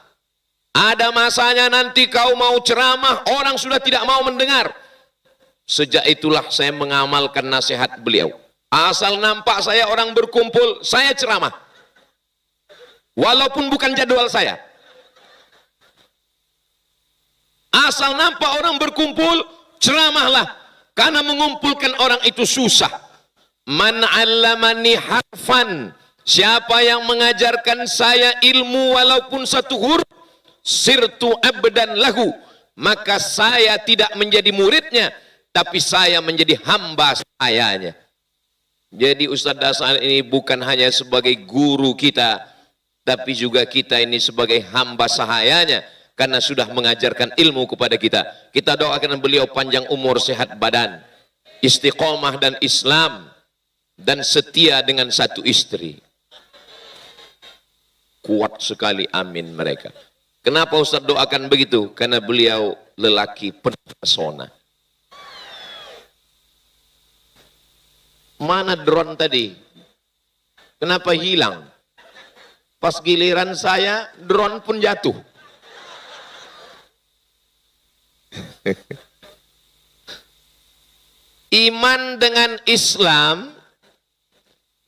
Ada masanya nanti kau mau ceramah, orang sudah tidak mau mendengar. Sejak itulah saya mengamalkan nasihat beliau. Asal nampak saya orang berkumpul, saya ceramah. Walaupun bukan jadwal saya. Asal nampak orang berkumpul, ceramahlah. Karena mengumpulkan orang itu susah. Man 'allamani harfan, siapa yang mengajarkan saya ilmu walaupun satu huruf, sirtu abdan lahu, maka saya tidak menjadi muridnya, tapi saya menjadi hamba sayanya. Jadi Ustadz Das'ad ini bukan hanya sebagai guru kita, tapi juga kita ini sebagai hamba sahayanya, karena sudah mengajarkan ilmu kepada kita. Kita doakan beliau panjang umur, sehat badan, istiqomah dan Islam, dan setia dengan satu istri. Kuat sekali, amin mereka. Kenapa Ustadz doakan begitu? Karena beliau lelaki penuh pesona. Mana drone tadi? Kenapa hilang? Pas giliran saya, drone pun jatuh. Iman dengan Islam,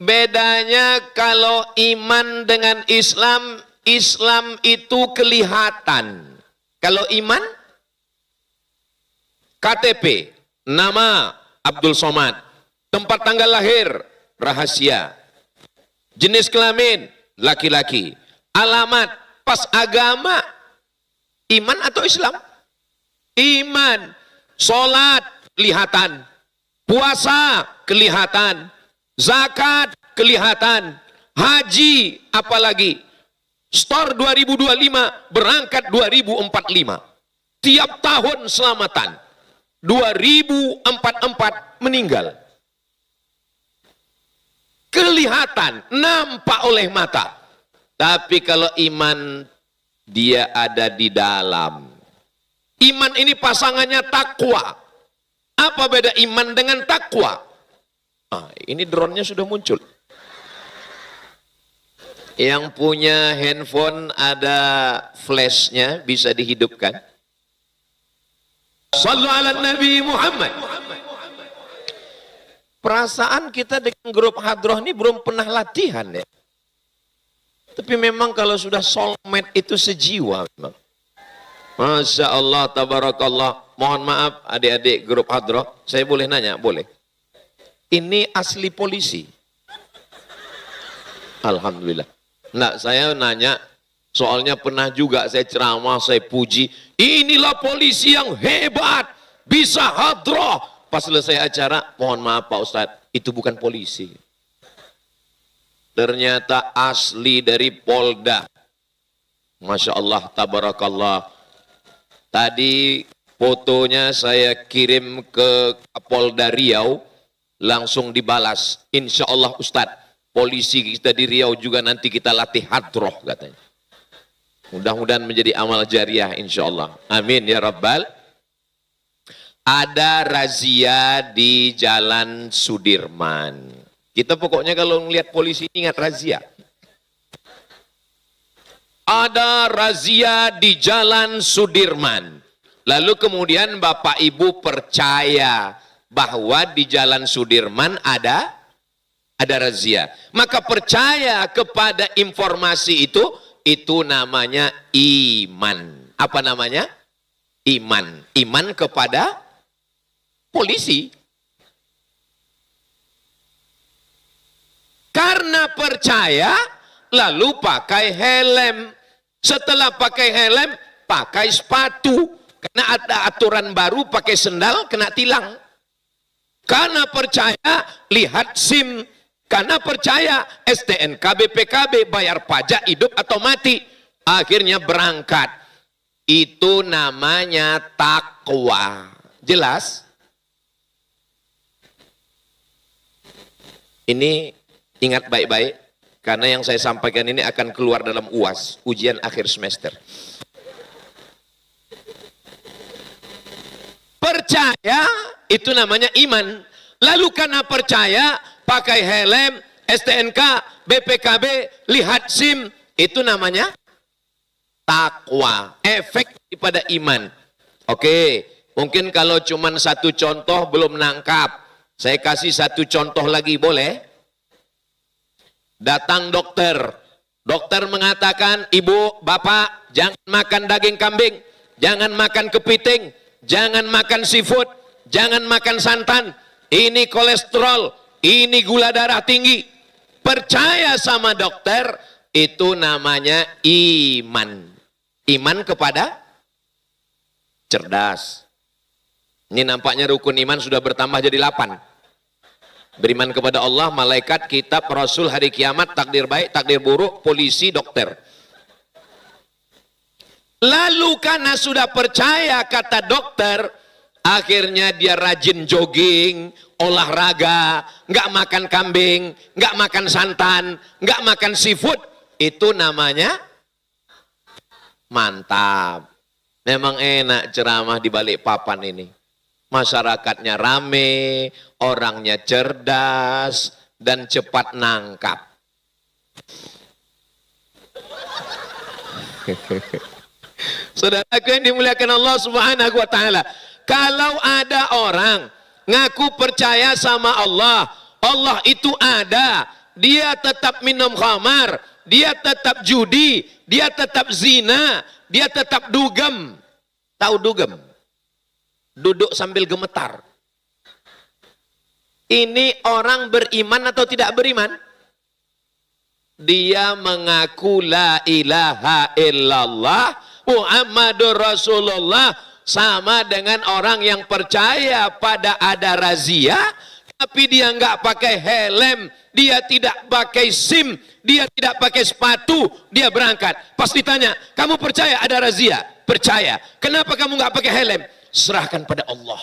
bedanya kalau iman dengan Islam, Islam itu kelihatan. Kalau iman, KTP, nama Abdul Somad, tempat tanggal lahir, rahasia, jenis kelamin, laki-laki, alamat, pas agama, iman atau Islam? Iman. Sholat, kelihatan. Puasa, kelihatan. Zakat, kelihatan. Haji, apalagi. Store 2025, berangkat 2045. Tiap tahun selamatan. 2044 meninggal. Kelihatan, nampak oleh mata. Tapi kalau iman, dia ada di dalam. Iman ini pasangannya takwa. Apa beda iman dengan takwa? Ini drone-nya sudah muncul. Yang punya handphone ada flashnya, bisa dihidupkan. Sallu ala Nabi Muhammad. Perasaan kita dengan grup hadroh ini belum pernah latihan ya. Tapi memang kalau sudah soulmate itu sejiwa memang. Masya Allah, tabarakallah. Mohon maaf adik-adik grup hadroh, saya boleh nanya? Boleh. Ini asli polisi? Alhamdulillah. Nah, saya nanya, soalnya pernah juga saya ceramah, saya puji, inilah polisi yang hebat, bisa hadroh. Pas selesai acara, mohon maaf Pak Ustadz, itu bukan polisi. Ternyata asli dari Polda. Masya Allah, tabarakallah. Tadi fotonya saya kirim ke Polda Riau, langsung dibalas. Insya Allah Ustadz, polisi kita di Riau juga nanti kita latih hadroh katanya. Mudah-mudahan menjadi amal jariah insya Allah. Amin ya Rabbal. ada razia di Jalan Sudirman. Kita pokoknya kalau ngelihat polisi ingat razia. Ada razia di Jalan Sudirman. Lalu kemudian Bapak Ibu percaya bahwa di Jalan Sudirman ada razia. Maka percaya kepada informasi itu namanya iman. Apa namanya? Iman. Iman kepada polisi. Karena percaya, lalu pakai helm. Setelah pakai helm, pakai sepatu. Karena ada aturan baru, pakai sendal, kena tilang. Karena percaya, lihat SIM. Karena percaya, STNK, BPKB, bayar pajak, hidup atau mati. Akhirnya berangkat. Itu namanya takwa. Jelas? Ini ingat baik-baik, karena yang saya sampaikan ini akan keluar dalam UAS, ujian akhir semester. Percaya itu namanya iman. Lalu karena percaya, pakai helm, STNK, BPKB, lihat SIM, itu namanya takwa. Efek daripada iman. Oke, mungkin kalau cuma satu contoh belum nangkap. Saya kasih satu contoh lagi, boleh? Datang dokter. Dokter mengatakan, ibu, bapak, jangan makan daging kambing, jangan makan kepiting, jangan makan seafood, jangan makan santan. Ini kolesterol, ini gula darah tinggi. Percaya sama dokter, itu namanya iman. Iman kepada cerdas. Ini nampaknya rukun iman sudah bertambah jadi 8. Beriman kepada Allah, malaikat, kitab, rasul, hari kiamat, takdir baik, takdir buruk, polisi, dokter. Lalu karena sudah percaya kata dokter, akhirnya dia rajin jogging, olahraga, nggak makan kambing, nggak makan santan, nggak makan seafood. Itu namanya mantap. Memang enak ceramah di balik papan ini. Masyarakatnya rame, orangnya cerdas, dan cepat nangkap. Saudaraku yang dimuliakan Allah Subhanahu wa Ta'ala, kalau ada orang ngaku percaya sama Allah, Allah itu ada, dia tetap minum khamar, dia tetap judi, dia tetap zina, dia tetap dugem. Tahu dugem? Duduk sambil gemetar. Ini orang beriman atau tidak beriman? Dia mengaku la ilaha illallah Muhammadur Rasulullah, sama dengan orang yang percaya pada ada razia, tapi dia nggak pakai helm, dia tidak pakai SIM, dia tidak pakai sepatu, dia berangkat. Pas ditanya, kamu percaya ada razia? Percaya. Kenapa kamu nggak pakai helm? Serahkan pada Allah.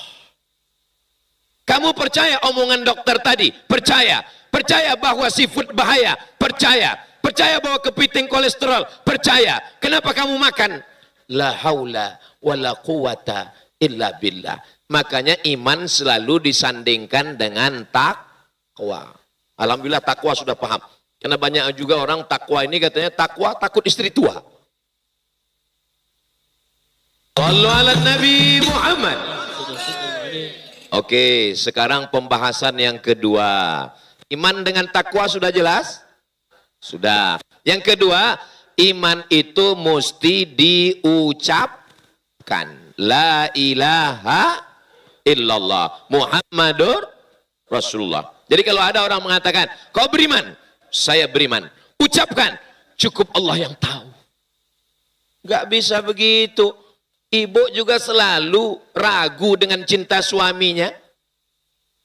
Kamu percaya omongan dokter tadi? Percaya. Percaya bahwa seafood bahaya? Percaya. Percaya bahwa kepiting kolesterol? Percaya. Kenapa kamu makan? La haula wa la quwata illa billah. Makanya iman selalu disandingkan dengan takwa. Alhamdulillah takwa sudah paham. Karena banyak juga orang takwa ini katanya takwa takut istri tua. Sallu ala Nabi Muhammad. Oke, sekarang pembahasan yang kedua. Iman dengan takwa sudah jelas? Sudah. Yang kedua, iman itu mesti diucapkan. La ilaha illallah Muhammadur Rasulullah. Jadi kalau ada orang mengatakan, kau beriman? Saya beriman. Ucapkan, cukup Allah yang tahu. Gak bisa begitu. Ibu juga selalu ragu dengan cinta suaminya.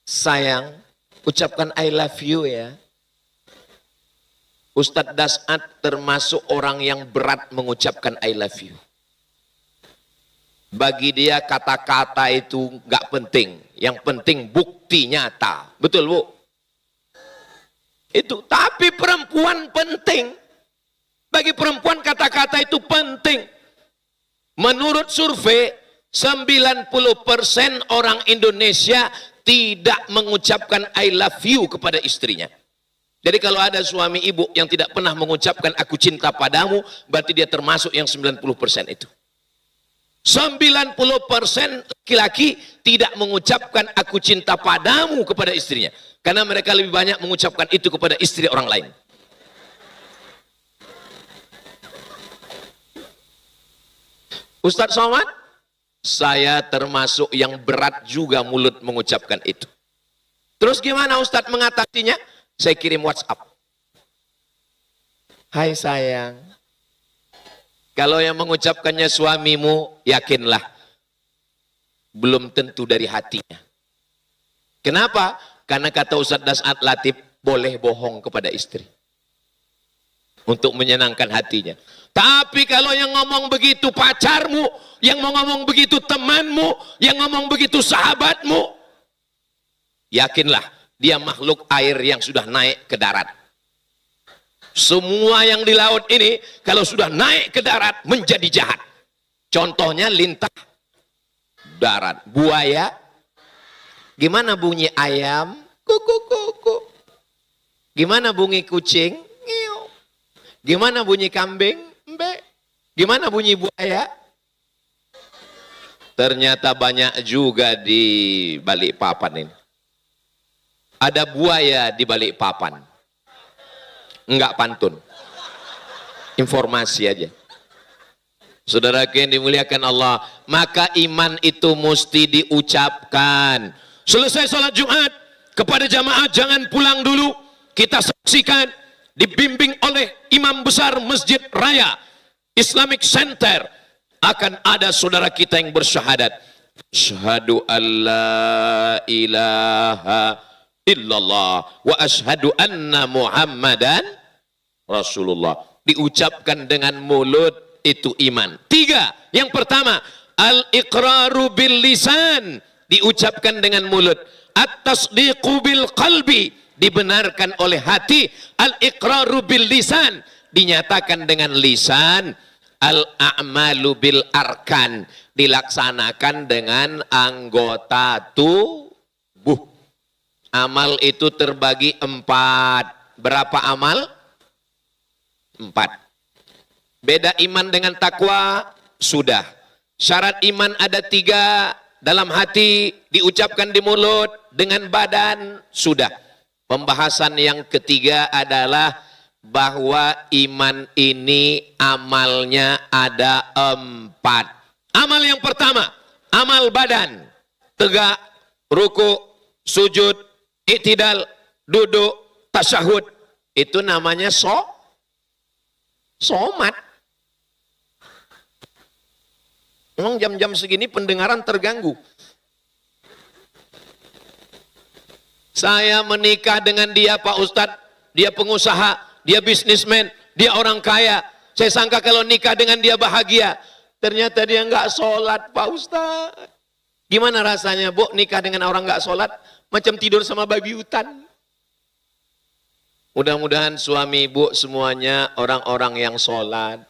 Sayang, ucapkan I love you ya. Ustadz Das'ad termasuk orang yang berat mengucapkan I love you. Bagi dia kata-kata itu gak penting. Yang penting bukti nyata. Betul Bu? Itu. Tapi perempuan penting. Bagi perempuan kata-kata itu penting. Menurut survei, 90% orang Indonesia tidak mengucapkan I love you kepada istrinya. Jadi kalau ada suami ibu yang tidak pernah mengucapkan aku cinta padamu, berarti dia termasuk yang 90% itu. 90% laki-laki tidak mengucapkan aku cinta padamu kepada istrinya. Karena mereka lebih banyak mengucapkan itu kepada istri orang lain. Ustadz Somad, saya termasuk yang berat juga mulut mengucapkan itu. Terus gimana Ustadz mengatasinya? Saya kirim WhatsApp. Hai sayang. Kalau yang mengucapkannya suamimu, yakinlah. Belum tentu dari hatinya. Kenapa? Karena kata Ustadz Das'ad Latif, boleh bohong kepada istri. Untuk menyenangkan hatinya. Tapi kalau yang ngomong begitu pacarmu, yang mau ngomong begitu temanmu, yang ngomong begitu sahabatmu, yakinlah dia makhluk air yang sudah naik ke darat. Semua yang di laut ini kalau sudah naik ke darat menjadi jahat. Contohnya lintah darat, buaya. Gimana bunyi ayam? Kuku kuku. Gimana bunyi kucing? Ngiu. Gimana bunyi kambing? Mbe. Gimana bunyi buaya? Ternyata banyak juga di Balikpapan ini. Ada buaya di Balikpapan. Enggak pantun. Informasi aja. Saudara yang dimuliakan Allah, maka iman itu mesti diucapkan. Selesai sholat Jumat, kepada jamaah jangan pulang dulu. Kita saksikan, dibimbing oleh imam besar Masjid Raya Islamic Center, akan ada saudara kita yang bersyahadat. Asyhadu an la ilaha illallah wa asyhadu anna Muhammadan Rasulullah. Diucapkan dengan mulut, itu iman. 3, yang pertama, al-iqraru bil lisan, diucapkan dengan mulut. At-tasdiqu bil qalbi, dibenarkan oleh hati. Al-iqraru bil lisan, dinyatakan dengan lisan. Al-a'malu bil arkan, dilaksanakan dengan anggota tubuh. Amal itu terbagi 4. Berapa amal? 4. Beda iman dengan takwa, sudah. Syarat iman ada 3. Dalam hati, diucapkan di mulut, dengan badan, sudah. Pembahasan yang ketiga adalah bahwa iman ini amalnya ada 4. Amal yang pertama, amal badan. Tegak, ruku, sujud, i'tidal, duduk, tasyahud. Itu namanya somat. Memang jam-jam segini pendengaran terganggu. Saya menikah dengan dia Pak Ustadz, dia pengusaha, dia bisnismen, dia orang kaya. Saya sangka kalau nikah dengan dia bahagia. Ternyata dia nggak sholat Pak Ustadz. Gimana rasanya Bu nikah dengan orang nggak sholat? Macam tidur sama babi hutan. Mudah-mudahan suami ibu semuanya orang-orang yang sholat.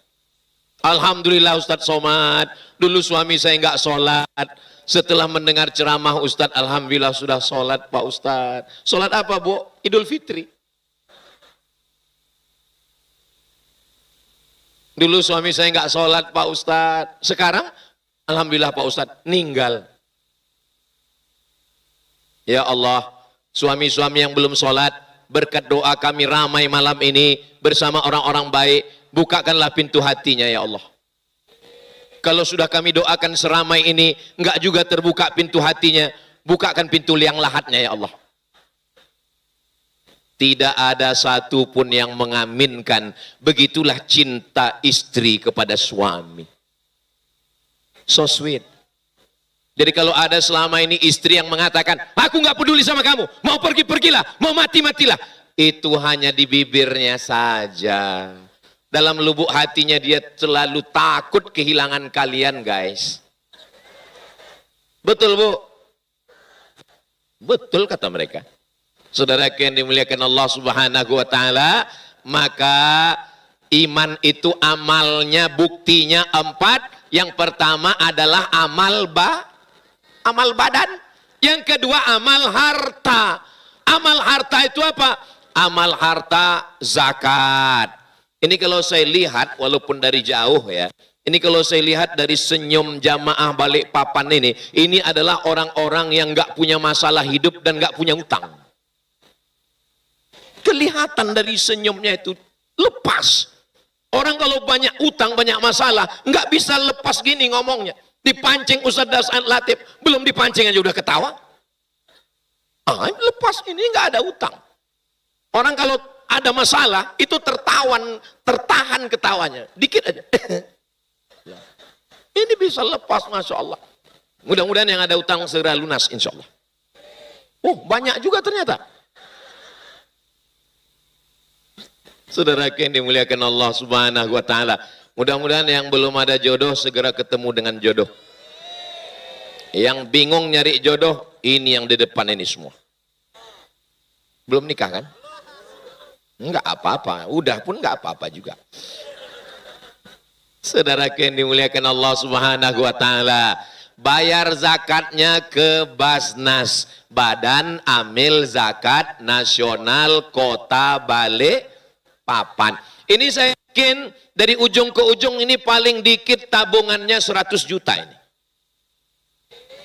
Alhamdulillah Ustadz Somad, dulu suami saya nggak sholat. Setelah mendengar ceramah Ustadz, alhamdulillah sudah sholat Pak Ustadz. Sholat apa Bu? Idul Fitri. Dulu suami saya nggak sholat Pak Ustadz. Sekarang, alhamdulillah Pak Ustadz, ninggal. Ya Allah, suami-suami yang belum sholat, berkat doa kami ramai malam ini bersama orang-orang baik, bukakanlah pintu hatinya ya Allah. Kalau sudah kami doakan seramai ini, enggak juga terbuka pintu hatinya, bukakan pintu liang lahatnya ya Allah. Tidak ada satu pun yang mengaminkan, begitulah cinta istri kepada suami. So sweet. Jadi kalau ada selama ini istri yang mengatakan, aku nggak peduli sama kamu, mau pergi-pergilah, mau mati-matilah. Itu hanya di bibirnya saja. Dalam lubuk hatinya dia selalu takut kehilangan kalian guys. Betul Bu? Betul kata mereka. Saudara yang dimuliakan Allah Subhanahu wa ta'ala, maka iman itu amalnya buktinya 4. Yang pertama adalah amal badan. Yang kedua amal harta. Amal harta itu apa? Amal harta zakat. Ini kalau saya lihat walaupun dari jauh ya. Ini kalau saya lihat dari senyum jamaah Balikpapan ini adalah orang-orang yang nggak punya masalah hidup dan nggak punya utang. Kelihatan dari senyumnya itu lepas. Orang kalau banyak utang, banyak masalah, nggak bisa lepas gini ngomongnya. Dipancing Ustaz Das'an Latif, belum dipancing aja udah ketawa. Lepas ini nggak ada utang. Orang kalau ada masalah, itu tertahan ketawanya. Dikit aja. Ini bisa lepas, Masya Allah. Mudah-mudahan yang ada utang segera lunas, insya Allah. Oh, banyak juga ternyata. Saudara yang dimuliakan Allah Subhanahu wa Ta'ala, mudah-mudahan yang belum ada jodoh segera ketemu dengan jodoh. Yang bingung nyari jodoh, ini yang di depan ini semua. Belum nikah kan? Enggak apa-apa, udah pun enggak apa-apa juga. Saudara yang dimuliakan Allah Subhanahu wa Ta'ala, bayar zakatnya ke Basnas, Badan Amil Zakat Nasional Kota Balikpapan. Ini saya yakin dari ujung ke ujung ini paling dikit tabungannya 100 juta ini.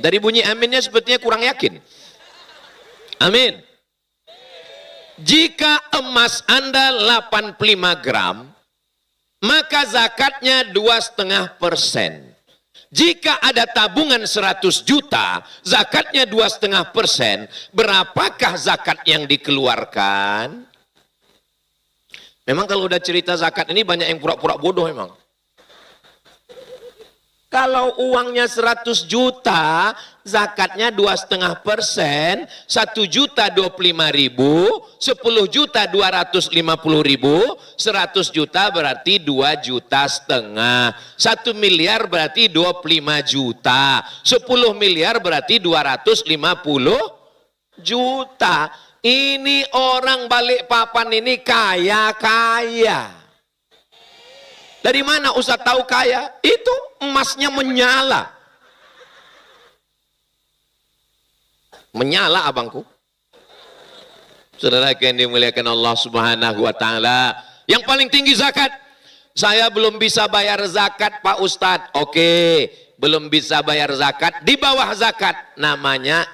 Dari bunyi aminnya sepertinya kurang yakin. Amin. Jika emas Anda 85 gram, maka zakatnya 2,5%. Jika ada tabungan 100 juta, zakatnya 2,5%, berapakah zakat yang dikeluarkan? Memang kalau udah cerita zakat ini banyak yang pura-pura bodoh memang. Kalau uangnya 100 juta, zakatnya 2,5%, 1.025.000, 10.250.000, 100 juta berarti 2,5 juta. 1 miliar berarti 25 juta. 10 miliar berarti 250 juta. Ini orang Balikpapan ini kaya-kaya. Dari mana Ustaz tahu kaya? Itu emasnya menyala. Menyala abangku. Saudara yang dimuliakan Allah Subhanahu wa Ta'ala, yang paling tinggi zakat. Saya belum bisa bayar zakat Pak Ustadz. Oke, belum bisa bayar zakat. Di bawah zakat namanya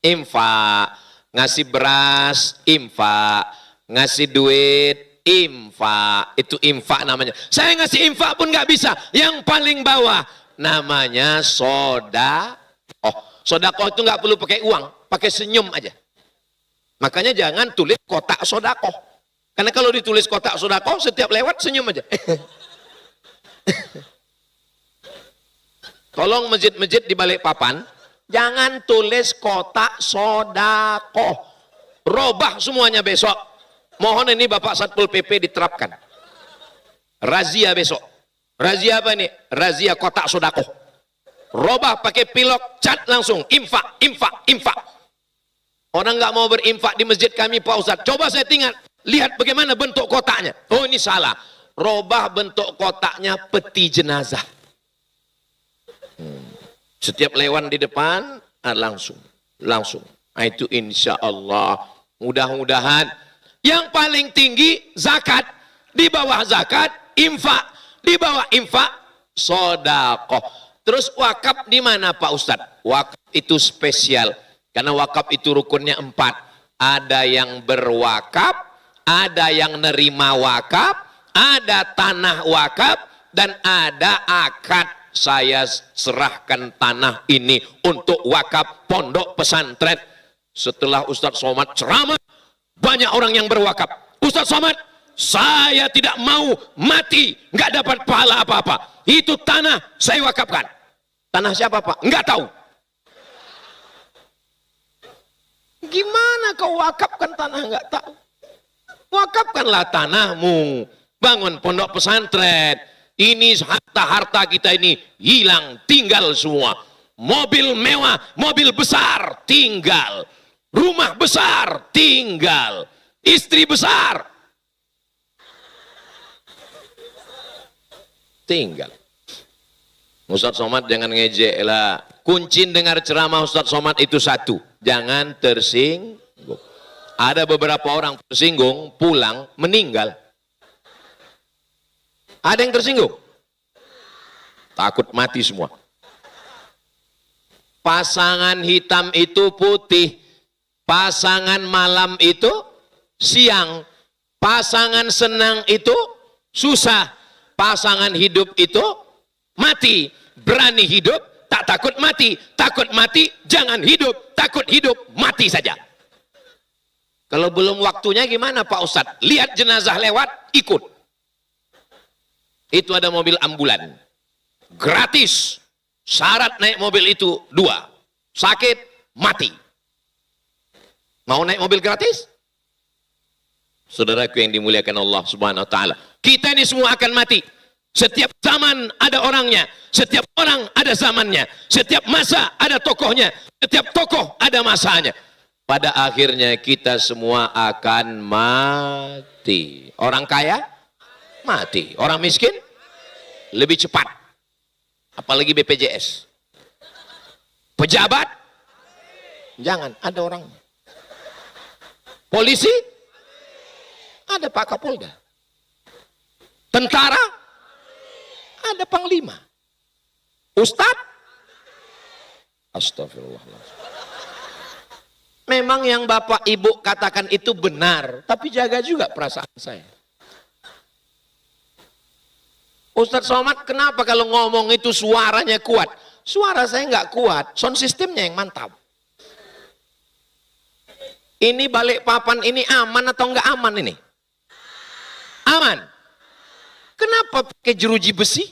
infak. Ngasih beras, infak. Ngasih duit, infak. Itu infak namanya. Saya ngasih infak pun nggak bisa. Yang paling bawah namanya sodakoh. Sodakoh itu nggak perlu pakai uang, pakai senyum aja. Makanya jangan tulis kotak sodakoh. Karena kalau ditulis kotak sodakoh, setiap lewat senyum aja. Tolong masjid-masjid di Balikpapan, jangan tulis kotak sodakoh. Robah semuanya besok. Mohon ini Bapak Satpol PP diterapkan. Razia besok. Razia apa ini? Razia kotak sodakoh. Robah pakai pilok, cat langsung. Infak, infak, infak. Orang nggak mau berinfak di masjid kami Pak Ustadz. Coba saya tinggal. Lihat bagaimana bentuk kotaknya. Oh ini salah. Robah bentuk kotaknya peti jenazah. Setiap lewat di depan, langsung. Nah, itu insya Allah. Mudah-mudahan. Yang paling tinggi zakat. Di bawah zakat, infak. Di bawah infak, sodakoh. Terus wakaf di mana Pak Ustadz? Wakaf itu spesial. Karena wakaf itu rukunnya 4. Ada yang berwakaf, ada yang nerima wakaf, ada tanah wakaf, dan ada akad. Saya serahkan tanah ini untuk wakaf pondok pesantren. Setelah Ustadz Somad ceramah, banyak orang yang berwakaf. Ustadz Somad, saya tidak mau mati, nggak dapat pahala apa-apa. Itu tanah saya wakafkan. Tanah siapa Pak? Nggak tahu. Gimana kau wakafkan tanah nggak tahu? Wakafkanlah tanahmu, bangun pondok pesantren. Ini harta-harta kita ini hilang, tinggal semua. Mobil mewah, mobil besar, tinggal. Rumah besar, tinggal. Istri besar, tinggal. Ustadz Somad jangan ngejek lah. Kunci dengar ceramah Ustadz Somad itu satu, jangan tersinggung. Ada beberapa orang tersinggung, pulang, meninggal. Ada yang tersinggung? Takut mati semua. Pasangan hitam itu putih, pasangan malam itu siang, pasangan senang itu susah, pasangan hidup itu mati. Berani hidup, tak takut mati jangan hidup, takut hidup, mati saja. Kalau belum waktunya gimana Pak Ustadz? Lihat jenazah lewat, ikut. Itu ada mobil ambulan, gratis. Syarat naik mobil itu 2, sakit, mati. Mau naik mobil gratis? Saudaraku yang dimuliakan Allah Subhanahu wa taala, kita ini semua akan mati. Setiap zaman ada orangnya, setiap orang ada zamannya, setiap masa ada tokohnya, setiap tokoh ada masanya. Pada akhirnya kita semua akan mati. Orang kaya mati, orang miskin lebih cepat. Apalagi BPJS. Pejabat jangan, ada orangnya. Polisi ada Pak Kapolda. Tentara ada Panglima. Ustadz, astagfirullahaladzim. Memang yang Bapak Ibu katakan itu benar, tapi jaga juga perasaan saya. Ustadz Somad, kenapa kalau ngomong itu suaranya kuat? Suara saya nggak kuat, sound systemnya yang mantap. Ini Balikpapan ini aman atau nggak aman ini? Aman. Kenapa pakai jeruji besi?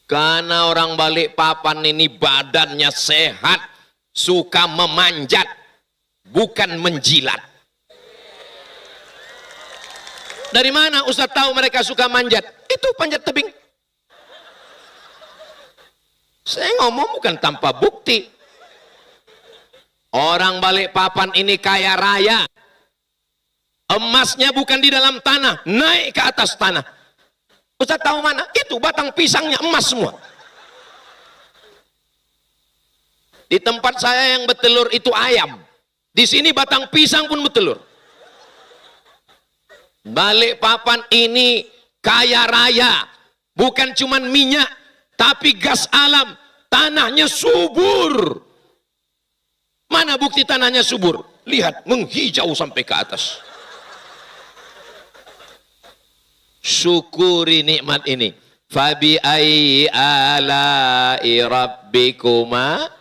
Karena orang Balikpapan ini badannya sehat, suka memanjat, bukan menjilat. Dari mana Ustaz tahu mereka suka manjat? Itu panjat tebing. Saya ngomong bukan tanpa bukti. Orang Balikpapan ini kaya raya. Emasnya bukan di dalam tanah, naik ke atas tanah. Ustaz tahu mana? Itu batang pisangnya emas semua. Di tempat saya yang bertelur itu ayam. Di sini batang pisang pun bertelur. Balikpapan ini kaya raya, bukan cuman minyak, tapi gas alam, tanahnya subur. Mana bukti tanahnya subur? Lihat, menghijau sampai ke atas. Syukuri nikmat ini. Fabi ayyi ala'i rabbikuma.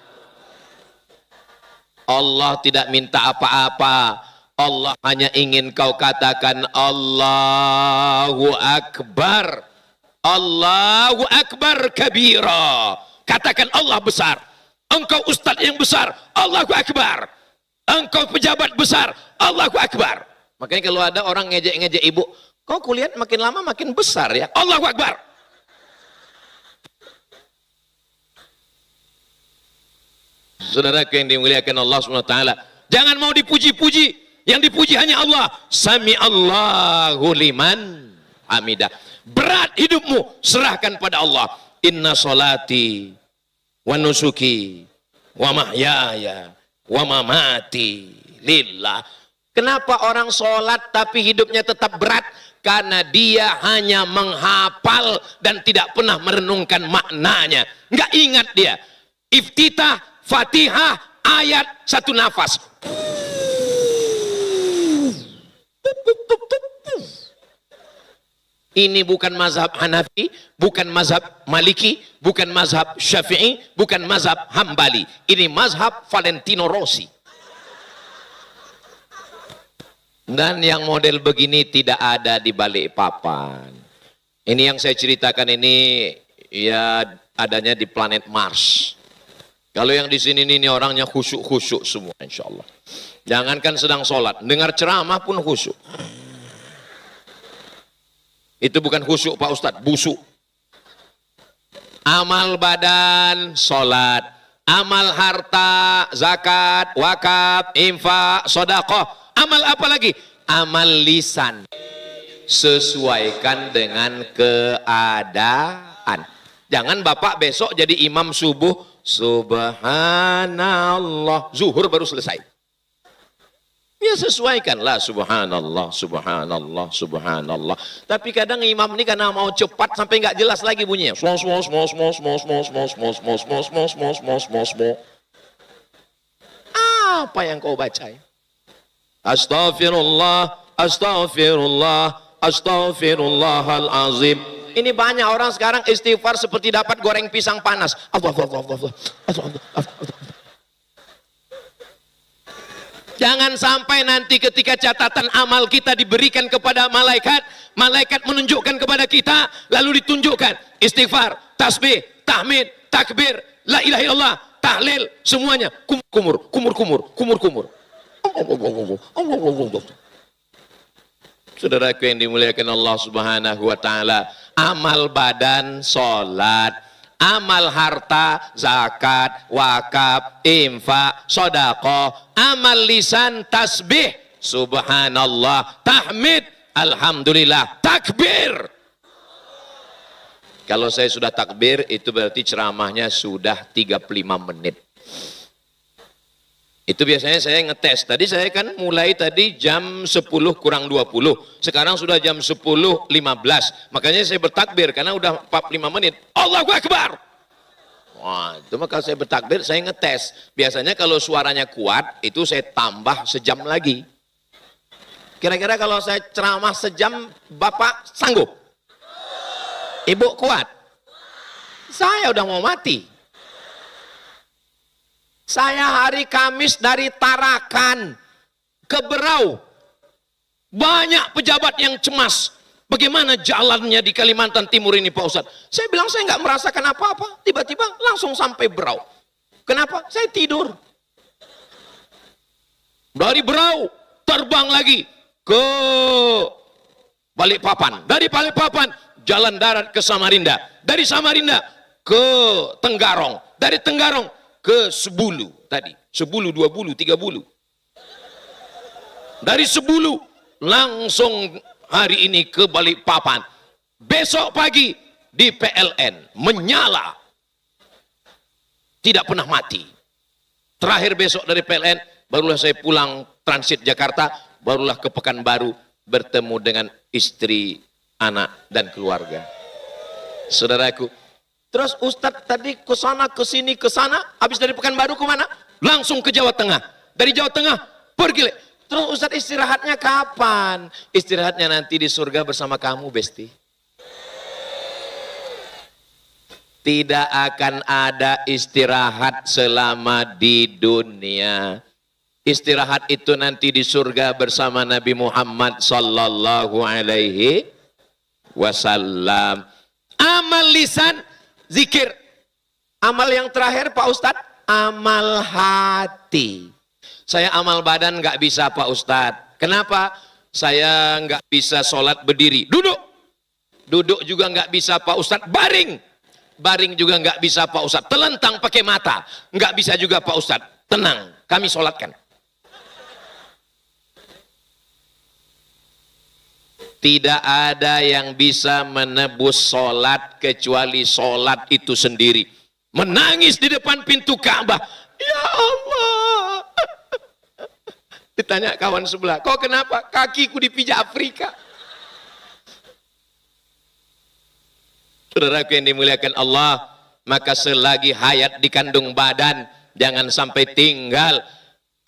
Allah tidak minta apa-apa. Allah hanya ingin kau katakan Allahu Akbar. Allahu Akbar kabira. Katakan Allah besar. Engkau ustadz yang besar, Allahu Akbar. Engkau pejabat besar, Allahu Akbar. Makanya kalau ada orang ngejek-ngejek ibu, kau kuliah makin lama makin besar ya, Allahu Akbar. Saudaraku yang dimuliakan Allah SWT, jangan mau dipuji-puji. Yang dipuji hanya Allah. Sami Allahu liman hamidah. Berat hidupmu, serahkan pada Allah. Inna solati wa nusuki wa mahyaya wa mamati lillah. Kenapa orang sholat tapi hidupnya tetap berat? Karena dia hanya menghafal dan tidak pernah merenungkan maknanya. Nggak ingat dia. Iftitah, Fatihah, ayat, satu nafas. Ini bukan mazhab Hanafi, bukan mazhab Maliki, bukan mazhab Syafi'i, bukan mazhab Hambali. Ini mazhab Valentino Rossi. Dan yang model begini tidak ada di Balikpapan. Ini yang saya ceritakan ini ya adanya di planet Mars. Kalau yang di sini ini orangnya khusyuk-khusyuk semua insya Allah. Jangankan sedang sholat, dengar ceramah pun khusyuk. Itu bukan khusyuk Pak Ustadz, busuk. Amal badan, sholat. Amal harta, zakat, wakaf, infak, sodakoh. Amal apa lagi? Amal lisan. sesuaikan dengan keadaan. Jangan Bapak besok jadi imam subuh, subhanallah, zuhur baru selesai. Ya sesuaikanlah, subhanallah, subhanallah, subhanallah. Tapi kadang imam ini karena mau cepat sampai nggak jelas lagi bunyinya. Apa yang kau baca? Astaghfirullah, astaghfirullah, astaghfirullahalazim. Ini banyak orang sekarang istighfar seperti dapat goreng pisang panas. Jangan sampai nanti ketika catatan amal kita diberikan kepada malaikat, malaikat menunjukkan kepada kita, lalu ditunjukkan istighfar, tasbih, tahmid, takbir, la ilaha illallah, tahlil, semuanya kumur. Saudaraku yang dimuliakan Allah Subhanahu wa taala, amal badan salat, amal harta zakat, wakaf, infak, sedekah, amal lisan tasbih, subhanallah, tahmid, alhamdulillah, takbir. Kalau saya sudah takbir itu berarti ceramahnya sudah 35 menit. Itu biasanya saya ngetes. Tadi saya kan mulai tadi jam 10 kurang 20. Sekarang sudah jam 10.15. Makanya saya bertakbir karena udah 45 menit. Allahu Akbar. Wah, itu maka saya bertakbir, saya ngetes. Biasanya kalau suaranya kuat, itu saya tambah sejam lagi. Kira-kira kalau saya ceramah sejam, Bapak sanggup? Ibu kuat? Saya udah mau mati. Saya hari Kamis dari Tarakan ke Berau. Banyak pejabat yang cemas. Bagaimana jalannya di Kalimantan Timur ini Pak Ustadz? Saya bilang saya nggak merasakan apa-apa. Tiba-tiba langsung sampai Berau. Kenapa? Saya tidur. Dari Berau terbang lagi ke Balikpapan. Dari Balikpapan jalan darat ke Samarinda. Dari Samarinda ke Tenggarong. Dari Tenggarong ke Sebulu tadi. Sebulu, 2 bulu, 3 bulu. Dari Sebulu langsung hari ini ke Balikpapan. Besok pagi di PLN menyala. Tidak pernah mati. Terakhir besok dari PLN barulah saya pulang transit Jakarta, barulah ke Pekanbaru bertemu dengan istri, anak dan keluarga. Saudaraku, terus Ustadz tadi ke sana, ke sini, ke sana, habis dari Pekanbaru ke mana? Langsung ke Jawa Tengah. Dari Jawa Tengah pergi. Terus Ustadz istirahatnya kapan? Istirahatnya nanti di surga bersama kamu, Besti. Tidak akan ada istirahat selama di dunia. Istirahat itu nanti di surga bersama Nabi Muhammad sallallahu alaihi wasallam. Amal lisan, zikir. Amal yang terakhir Pak Ustadz, amal hati. Saya amal badan nggak bisa Pak Ustadz. Kenapa? Saya nggak bisa sholat berdiri. Duduk. Duduk juga nggak bisa Pak Ustadz. Baring. Baring juga nggak bisa Pak Ustadz. Telentang pakai mata. Nggak bisa juga Pak Ustadz. Tenang, kami sholatkan. Tidak ada yang bisa menebus sholat kecuali sholat itu sendiri. Menangis di depan pintu Ka'bah. Ya Allah. Ditanya kawan sebelah, kok kenapa? Kakiku dipijak Afrika. Saudaraku yang dimuliakan Allah, maka selagi hayat di kandung badan, jangan sampai tinggal.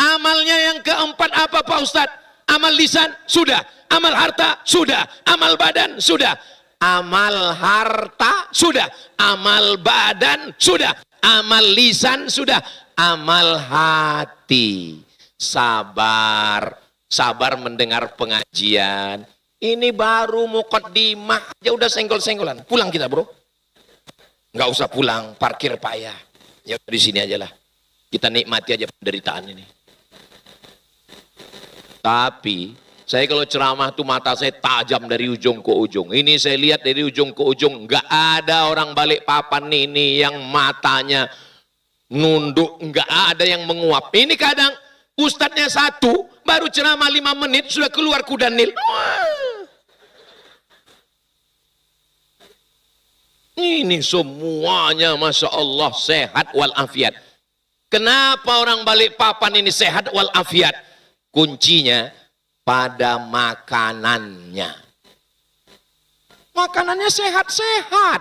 Amalnya yang keempat apa Pak Ustadz? Amal lisan sudah, amal harta sudah, amal badan sudah, amal harta sudah, amal badan sudah, amal lisan sudah, amal hati. Sabar, sabar mendengar pengajian. Ini baru muqaddimah aja udah senggol-senggolan. Pulang kita bro, nggak usah pulang, parkir payah. Ya di sini aja lah. Kita nikmati aja penderitaan ini. Tapi saya kalau ceramah tuh mata saya tajam dari ujung ke ujung. Ini saya lihat dari ujung ke ujung. Nggak ada orang Balikpapan ini yang matanya nunduk. Nggak ada yang menguap. Ini kadang ustadznya satu, baru ceramah 5 menit sudah keluar kuda nil. Ini semuanya Masya Allah sehat walafiat. Kenapa orang Balikpapan ini sehat walafiat? Kuncinya pada makanannya. Makanannya sehat-sehat.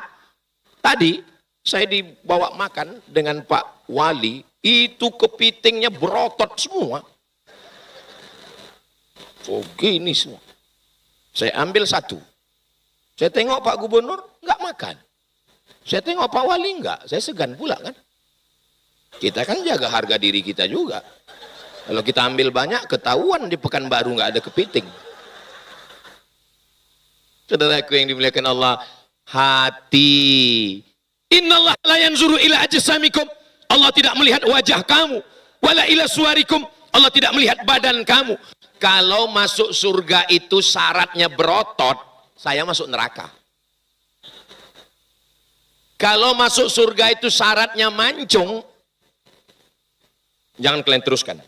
Tadi saya dibawa makan dengan Pak Wali, itu kepitingnya berotot semua. Oh gini semua. Saya ambil satu. Saya tengok Pak Gubernur, nggak makan. Saya tengok Pak Wali, nggak. Saya segan pula kan. Kita kan jaga harga diri kita juga. Kalau kita ambil banyak, ketahuan di Pekanbaru nggak ada kepiting. Saudaraku yang dimuliakan Allah, hati. Innallaha la yanzuru ila ajsamikum. Allah tidak melihat wajah kamu. Wala ila suwarikum. Allah tidak melihat badan kamu. Kalau masuk surga itu syaratnya berotot, saya masuk neraka. Kalau masuk surga itu syaratnya mancung, jangan kalian teruskan.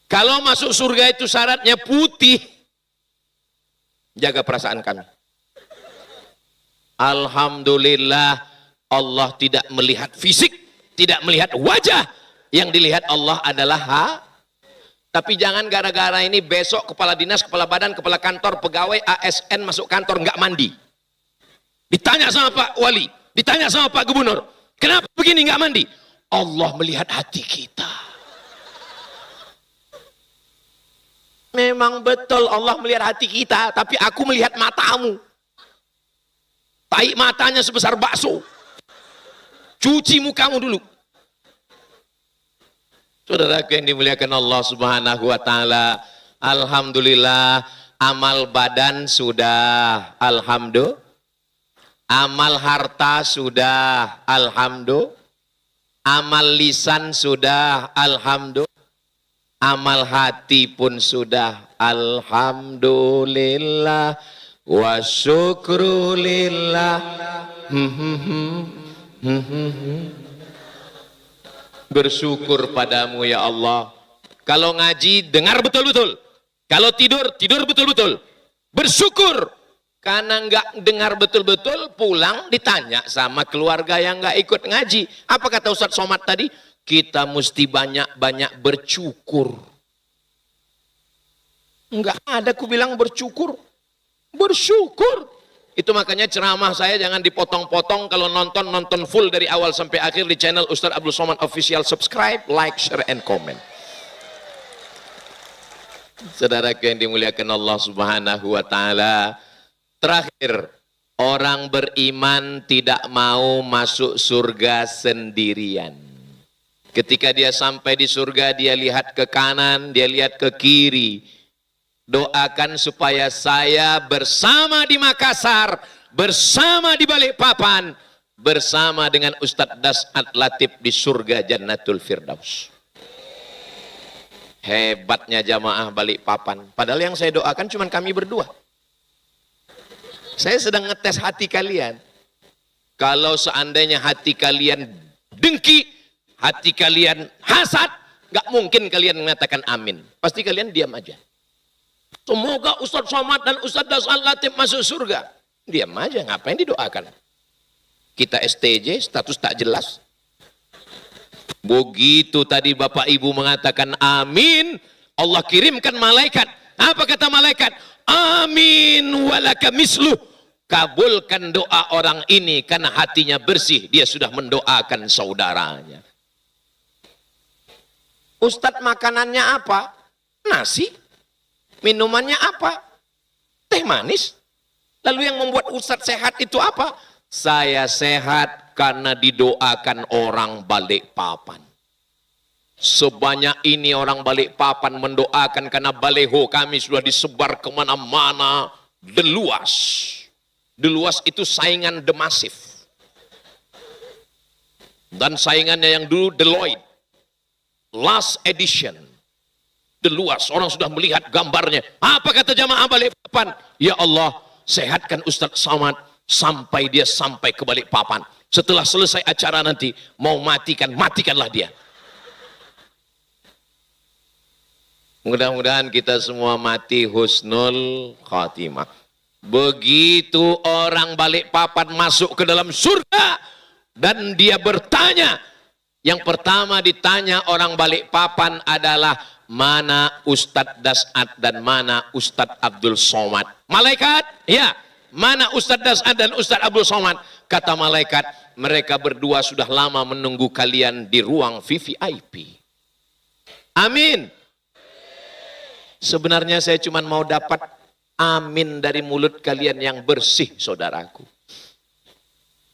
Kalau masuk surga itu syaratnya putih, jaga perasaan kami. Alhamdulillah Allah tidak melihat fisik, tidak melihat wajah. Yang dilihat Allah adalah Tapi jangan gara-gara ini besok kepala dinas, kepala badan, kepala kantor, pegawai, ASN masuk kantor nggak mandi. Ditanya sama Pak Wali, ditanya sama Pak Gubernur, kenapa begini nggak mandi? Allah melihat hati kita. Memang betul Allah melihat hati kita, tapi aku melihat matamu. Tai matanya sebesar bakso. Cuci mukamu dulu. Saudaraku yang dimuliakan Allah Subhanahu wa taala, alhamdulillah amal badan sudah, alhamdulillah. Amal harta sudah, alhamdulillah. Amal lisan sudah, alhamdulillah. Amal hati pun sudah, alhamdulillah. Wa syukrulillah. Bersyukur padamu ya Allah. Kalau ngaji dengar betul-betul. Kalau tidur, tidur betul-betul. Bersyukur. Karena nggak dengar betul-betul, pulang ditanya sama keluarga yang nggak ikut ngaji. Apa kata Ustadz Somad tadi? Kita mesti banyak-banyak bersyukur. Nggak ada ku bilang bersyukur. Bersyukur. Itu makanya ceramah saya jangan dipotong-potong. Kalau nonton full dari awal sampai akhir di channel Ustadz Abdul Somad Official. Subscribe, like, share, and comment. Saudaraku yang dimuliakan Allah Subhanahu wa taala. Terakhir, orang beriman tidak mau masuk surga sendirian. Ketika dia sampai di surga, dia lihat ke kanan, dia lihat ke kiri. Doakan supaya saya bersama di Makassar, bersama di Balikpapan, bersama dengan Ustadz Das'ad Latif di surga Jannatul Firdaus. Hebatnya jamaah Balikpapan. Padahal yang saya doakan cuma kami berdua. Saya sedang ngetes hati kalian. Kalau seandainya hati kalian dengki, hati kalian hasad, gak mungkin kalian mengatakan amin. Pasti kalian diam aja. Semoga Ustadz Somad dan Ustadz Das'ad Latif masuk surga. Diam aja, ngapain didoakan? Kita STJ, status tak jelas. Begitu tadi Bapak Ibu mengatakan amin, Allah kirimkan malaikat. Apa kata malaikat? Amin walaka misluh. Kabulkan doa orang ini karena hatinya bersih. Dia sudah mendoakan saudaranya. Ustadz makanannya apa? Nasi. Minumannya apa? Teh manis. Lalu yang membuat Ustadz sehat itu apa? Saya sehat karena didoakan orang Balikpapan. Sebanyak ini orang Balikpapan mendoakan karena baleho kami sudah disebar kemana-mana. Deluas. Deluas itu saingan The Massive. Dan saingannya yang dulu Deloitte. Last edition. Deluas. Orang sudah melihat gambarnya. Apa kata jamaah Balikpapan? Ya Allah, sehatkan Ustadz Somad sampai dia sampai ke Balikpapan. Setelah selesai acara nanti, mau matikan, matikanlah dia. Mudah-mudahan kita semua mati husnul khatimah. Begitu orang Balikpapan masuk ke dalam surga dan dia bertanya, yang pertama ditanya orang Balikpapan adalah mana Ustadz Das'ad dan mana Ustadz Abdul Somad. Malaikat, ya, mana Ustadz Das'ad dan Ustadz Abdul Somad? Kata malaikat, mereka berdua sudah lama menunggu kalian di ruang VVIP. Amin. Sebenarnya saya cuma mau dapat amin dari mulut kalian yang bersih, saudaraku.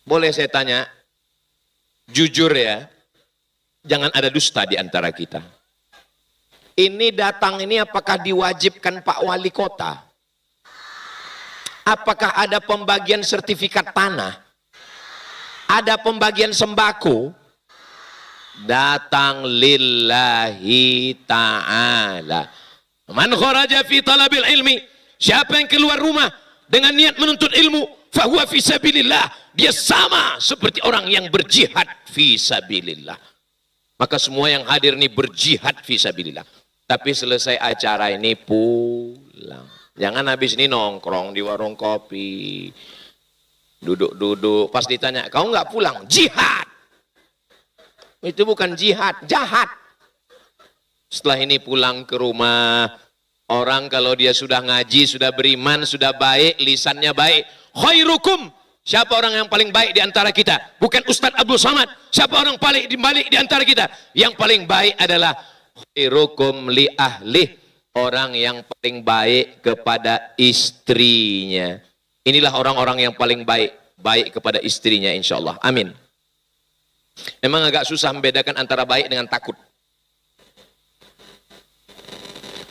Boleh saya tanya, jujur ya, jangan ada dusta di antara kita. Ini datang ini apakah diwajibkan Pak Wali Kota? Apakah ada pembagian sertifikat tanah? Ada pembagian sembako? Datang lillahi ta'ala. Man kharaja fi talabil ilmi, siapa yang keluar rumah dengan niat menuntut ilmu, fahuwa fi sabilillah, dia sama seperti orang yang berjihad fi sabilillah. Maka semua yang hadir ini berjihad fi sabilillah. Tapi selesai acara ini pulang. Jangan habis ini nongkrong di warung kopi, duduk-duduk, pas ditanya, kau nggak pulang? Jihad. Itu bukan jihad, jahat. Setelah ini pulang ke rumah, orang kalau dia sudah ngaji, sudah beriman, sudah baik, lisannya baik. Khairukum, siapa orang yang paling baik di antara kita? Bukan Ustadz Abdul Somad. Siapa orang paling baik di antara kita? Yang paling baik adalah khairukum li ahlih, orang yang paling baik kepada istrinya. Inilah orang-orang yang paling baik kepada istrinya, insya Allah. Amin. Memang agak susah membedakan antara baik dengan takut.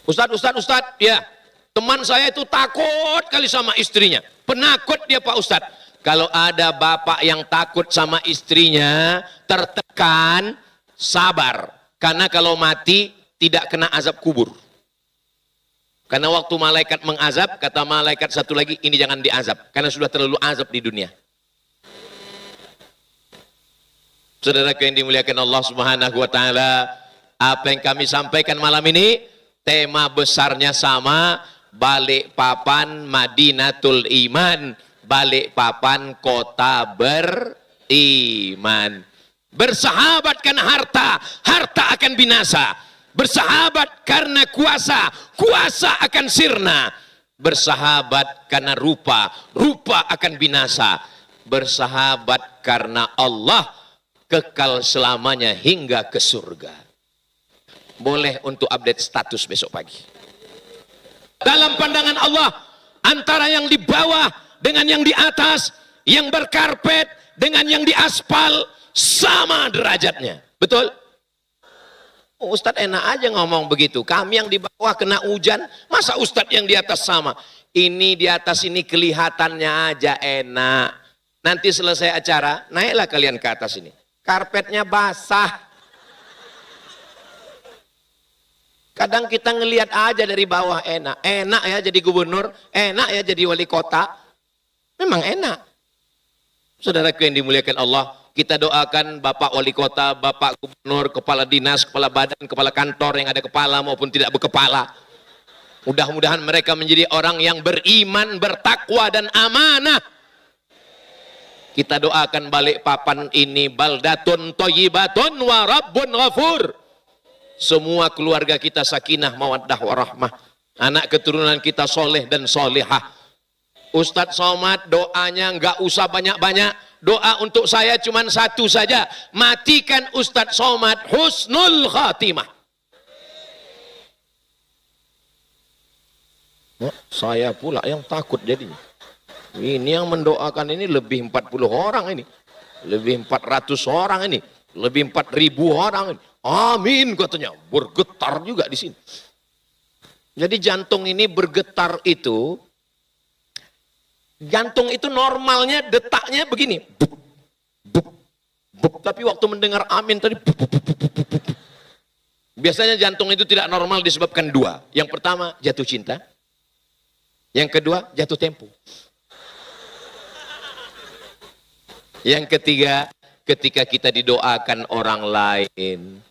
Ustadz, ya, teman saya itu takut kali sama istrinya. Penakut dia Pak Ustadz. Kalau ada bapak yang takut sama istrinya, tertekan, sabar. Karena kalau mati, tidak kena azab kubur. Karena waktu malaikat mengazab, kata malaikat satu lagi, ini jangan diazab. Karena sudah terlalu azab di dunia. Saudara yang dimuliakan Allah Subhanahu wa taala, apa yang kami sampaikan malam ini tema besarnya sama, Balikpapan Madinatul Iman, Balikpapan kota beriman. Bersahabat karena harta, harta akan binasa. Bersahabat karena kuasa, kuasa akan sirna. Bersahabat karena rupa, rupa akan binasa. Bersahabat karena Allah, kekal selamanya hingga ke surga. Boleh untuk update status besok pagi. Dalam pandangan Allah, antara yang di bawah dengan yang di atas, yang berkarpet dengan yang di aspal, sama derajatnya. Betul? Oh, Ustadz enak aja ngomong begitu. Kami yang di bawah kena hujan, masa Ustadz yang di atas sama? Ini di atas ini kelihatannya aja enak. Nanti selesai acara, naiklah kalian ke atas ini. Karpetnya basah. Kadang kita ngelihat aja dari bawah enak. Enak ya jadi gubernur, enak ya jadi wali kota. Memang enak. Saudaraku yang dimuliakan Allah, kita doakan Bapak wali kota, Bapak gubernur, kepala dinas, kepala badan, kepala kantor yang ada kepala maupun tidak berkepala. Mudah-mudahan mereka menjadi orang yang beriman, bertakwa dan amanah. Kita doakan Balikpapan ini baldatun thayyibatun wa rabbun ghafur. Semua keluarga kita sakinah, mawaddah, warahmah. Anak keturunan kita soleh dan solehah. Ustadz Somad doanya nggak usah banyak-banyak. Doa untuk saya cuma satu saja. Matikan Ustadz Somad husnul khatimah. Saya pula yang takut jadinya. Ini yang mendoakan ini lebih 40 orang ini. Lebih 400 orang ini. Lebih 4.000 orang ini. Amin katanya. Bergetar juga di sini. Jadi jantung ini bergetar itu. Jantung itu normalnya detaknya begini. Buk, buk, buk. Tapi waktu mendengar amin tadi. Buk, buk, buk, buk, buk. Biasanya jantung itu tidak normal disebabkan dua. Yang pertama jatuh cinta. Yang kedua jatuh tempo. Yang ketiga, ketika kita didoakan orang lain.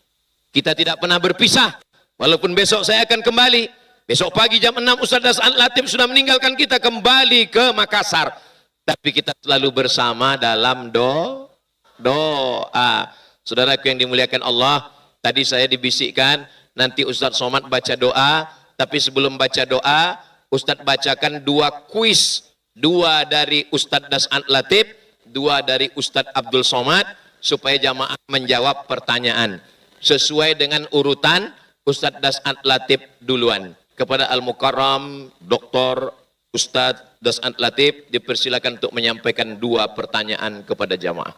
Kita tidak pernah berpisah. Walaupun besok saya akan kembali. Besok pagi jam 6 Ustaz Das'an Latif sudah meninggalkan kita kembali ke Makassar. Tapi kita selalu bersama dalam doa. Saudaraku yang dimuliakan Allah, tadi saya dibisikkan nanti Ustaz Somad baca doa, tapi sebelum baca doa, Ustaz bacakan 2 kuis. 2 dari Ustaz Das'an Latif, 2 dari Ustaz Abdul Somad, supaya jamaah menjawab pertanyaan. Sesuai dengan urutan, Ustaz Das'an Latif duluan. Kepada Al-Mukarram, Dr. Ustaz Das'an Latif, dipersilakan untuk menyampaikan 2 pertanyaan kepada jamaah.